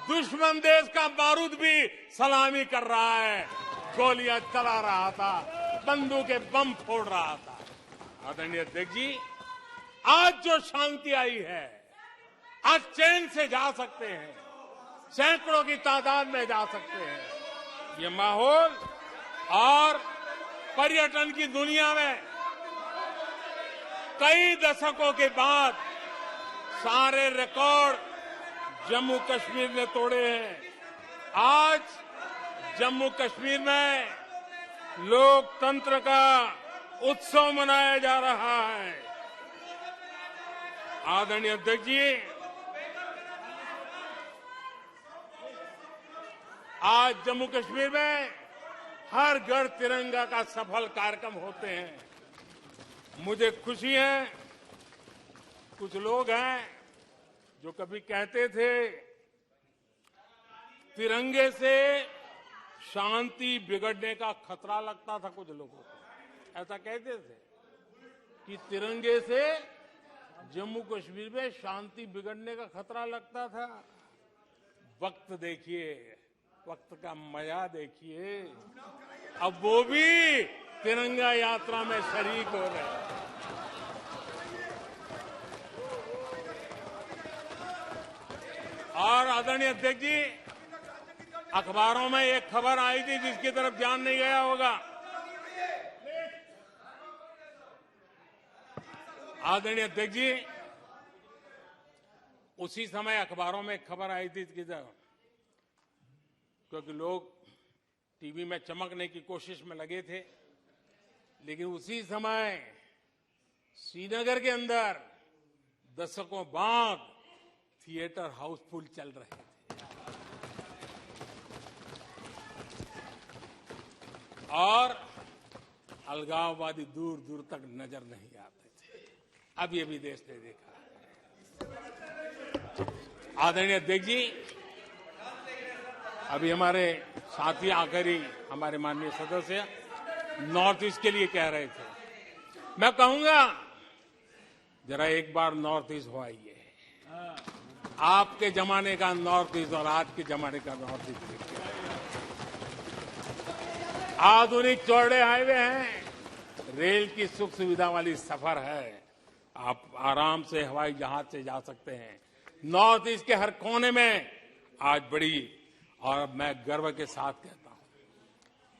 दुश्मन देश का बारूद भी सलामी कर रहा है, गोलियां चला रहा था, बंदूकें बम फोड़ रहा था। आदरणीय अध्यक्ष जी, आज जो शांति आई है, आज चैन से जा सकते हैं, सैकड़ों की तादाद में जा सकते हैं। ये माहौल और पर्यटन की दुनिया में कई दशकों के बाद सारे रिकॉर्ड जम्मू कश्मीर ने तोड़े हैं। आज जम्मू कश्मीर में लोकतंत्र का उत्सव मनाया जा रहा है। आदरणीय अध्यक्ष जी, आज जम्मू कश्मीर में हर घर तिरंगा का सफल कार्यक्रम होते हैं। मुझे खुशी है, कुछ लोग हैं जो कभी कहते थे तिरंगे से शांति बिगड़ने का खतरा लगता था। कुछ लोगों को ऐसा कहते थे कि तिरंगे से जम्मू कश्मीर में शांति बिगड़ने का खतरा लगता था। वक्त देखिए, वक्त का मजा देखिए, अब वो भी तिरंगा यात्रा में शरीक हो रहे हैं। और आदरणीय अध्यक्ष जी, अखबारों में एक खबर आई थी जिसकी तरफ ध्यान नहीं गया होगा। आदरणीय अध्यक्ष जी, उसी समय अखबारों में एक खबर आई थी क्योंकि लोग टीवी में चमकने की कोशिश में लगे थे, लेकिन उसी समय श्रीनगर के अंदर दशकों बाद थिएटर हाउसफुल चल रहे थे। और अलगाववादी दूर दूर तक नजर नहीं आते थे। अब ये भी देश ने देखा है। आदरणीय अध्यक्ष जी, अभी हमारे साथी आखिरी हमारे माननीय सदस्य नॉर्थ ईस्ट के लिए कह रहे थे। मैं कहूंगा जरा एक बार नॉर्थ ईस्ट हो आइए। आपके जमाने का नॉर्थ ईस्ट और आज के जमाने का नॉर्थ ईस्ट, आधुनिक चौड़े हाईवे हैं, रेल की सुख सुविधा वाली सफर है, आप आराम से हवाई जहाज से जा सकते हैं। नॉर्थ ईस्ट के हर कोने में आज बड़ी, और मैं गर्व के साथ कहता हूं,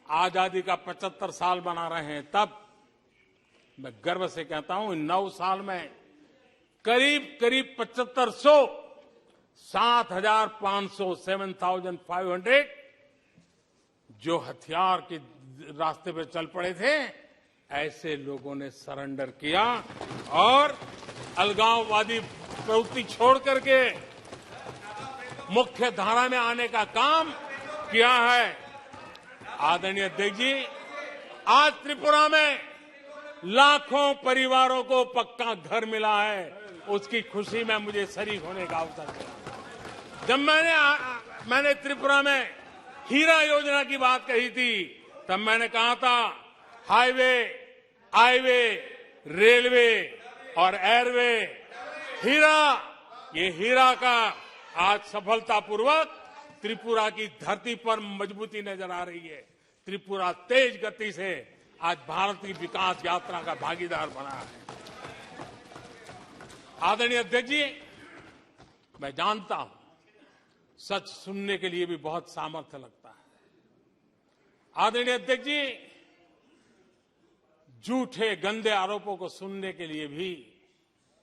आजादी का 75 साल मना रहे हैं, तब मैं गर्व से कहता हूं 9 साल में करीब 7500 7,500 7,500 जो हथियार के रास्ते पर चल पड़े थे, ऐसे लोगों ने सरेंडर किया और अलगाववादी प्रवृत्ति छोड़ करके मुख्य धारा में आने का काम किया है। आदरणीय अध्यक्ष जी, आज त्रिपुरा में लाखों परिवारों को पक्का घर मिला है, उसकी खुशी में मुझे शरीक होने का अवसर मिला। जब मैंने मैंने त्रिपुरा में हीरा योजना की बात कही थी, तब मैंने कहा था हाईवे, हाईवे, रेलवे और एयरवे, ये हीरा का आज सफलतापूर्वक त्रिपुरा की धरती पर मजबूती नजर आ रही है। त्रिपुरा तेज गति से आज भारत की विकास यात्रा का भागीदार बना है। आदरणीय अध्यक्ष जी, मैं जानता हूं सच सुनने के लिए भी बहुत सामर्थ्य लगता है। आदरणीय अध्यक्ष जी, झूठे गंदे आरोपों को सुनने के लिए भी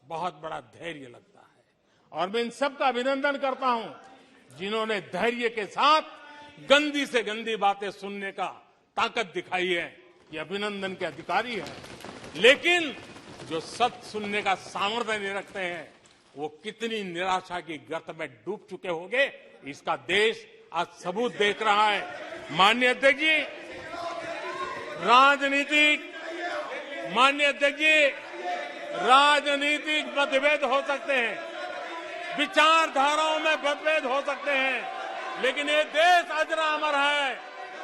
बहुत बड़ा धैर्य लगता है और मैं इन सबका अभिनंदन करता हूं जिन्होंने धैर्य के साथ गंदी से गंदी बातें सुनने का ताकत दिखाई है। ये अभिनंदन के अधिकारी हैं। लेकिन जो सच सुनने का सामर्थ्य नहीं रखते हैं, वो कितनी निराशा की गर्त में डूब चुके होंगे, इसका देश आज सबूत देख रहा है। माननीय अध्यक्ष जी, राजनीतिक मतभेद हो सकते हैं, विचारधाराओं में मतभेद हो सकते हैं, लेकिन ये देश अजरा अमर है।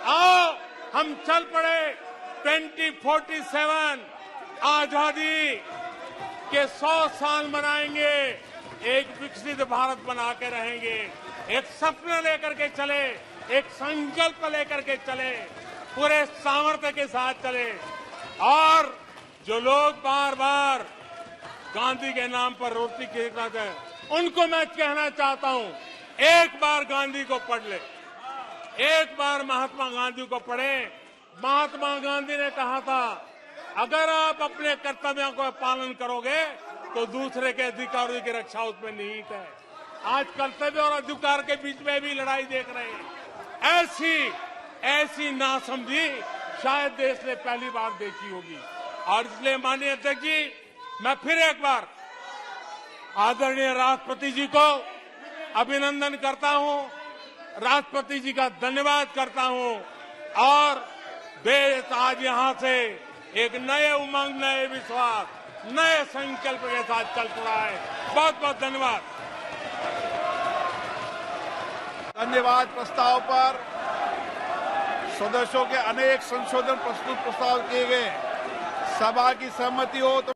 आओ हम चल पड़े 2047 आजादी के 100 साल मनाएंगे, एक विकसित भारत बना के रहेंगे, एक सपना लेकर के चले, एक संकल्प लेकर के चले, पूरे सामर्थ्य के साथ चले। और जो लोग बार बार गांधी के नाम पर रोटी खिलाते हैं, उनको मैं कहना चाहता हूं, एक बार गांधी को पढ़ ले, एक बार महात्मा गांधी को पढ़े। महात्मा गांधी ने कहा था, अगर आप अपने कर्तव्यों को पालन करोगे तो दूसरे के अधिकारों की रक्षा उसमें निहित है। आज कर्तव्य और अधिकार के बीच में भी लड़ाई देख रहे हैं। ऐसी नासमझी शायद देश ने पहली बार देखी होगी। और इसलिए माननीय अध्यक्ष जी, मैं फिर एक बार आदरणीय राष्ट्रपति जी को अभिनंदन करता हूं, राष्ट्रपति जी का धन्यवाद करता हूं। और देश आज यहां से एक नए उमंग, नए विश्वास, नए संकल्प के साथ चल पड़ा है। बहुत बहुत धन्यवाद। धन्यवाद। प्रस्ताव पर सदस्यों के अनेक संशोधन प्रस्तुत प्रस्ताव किए गए। सभा की सहमति हो तो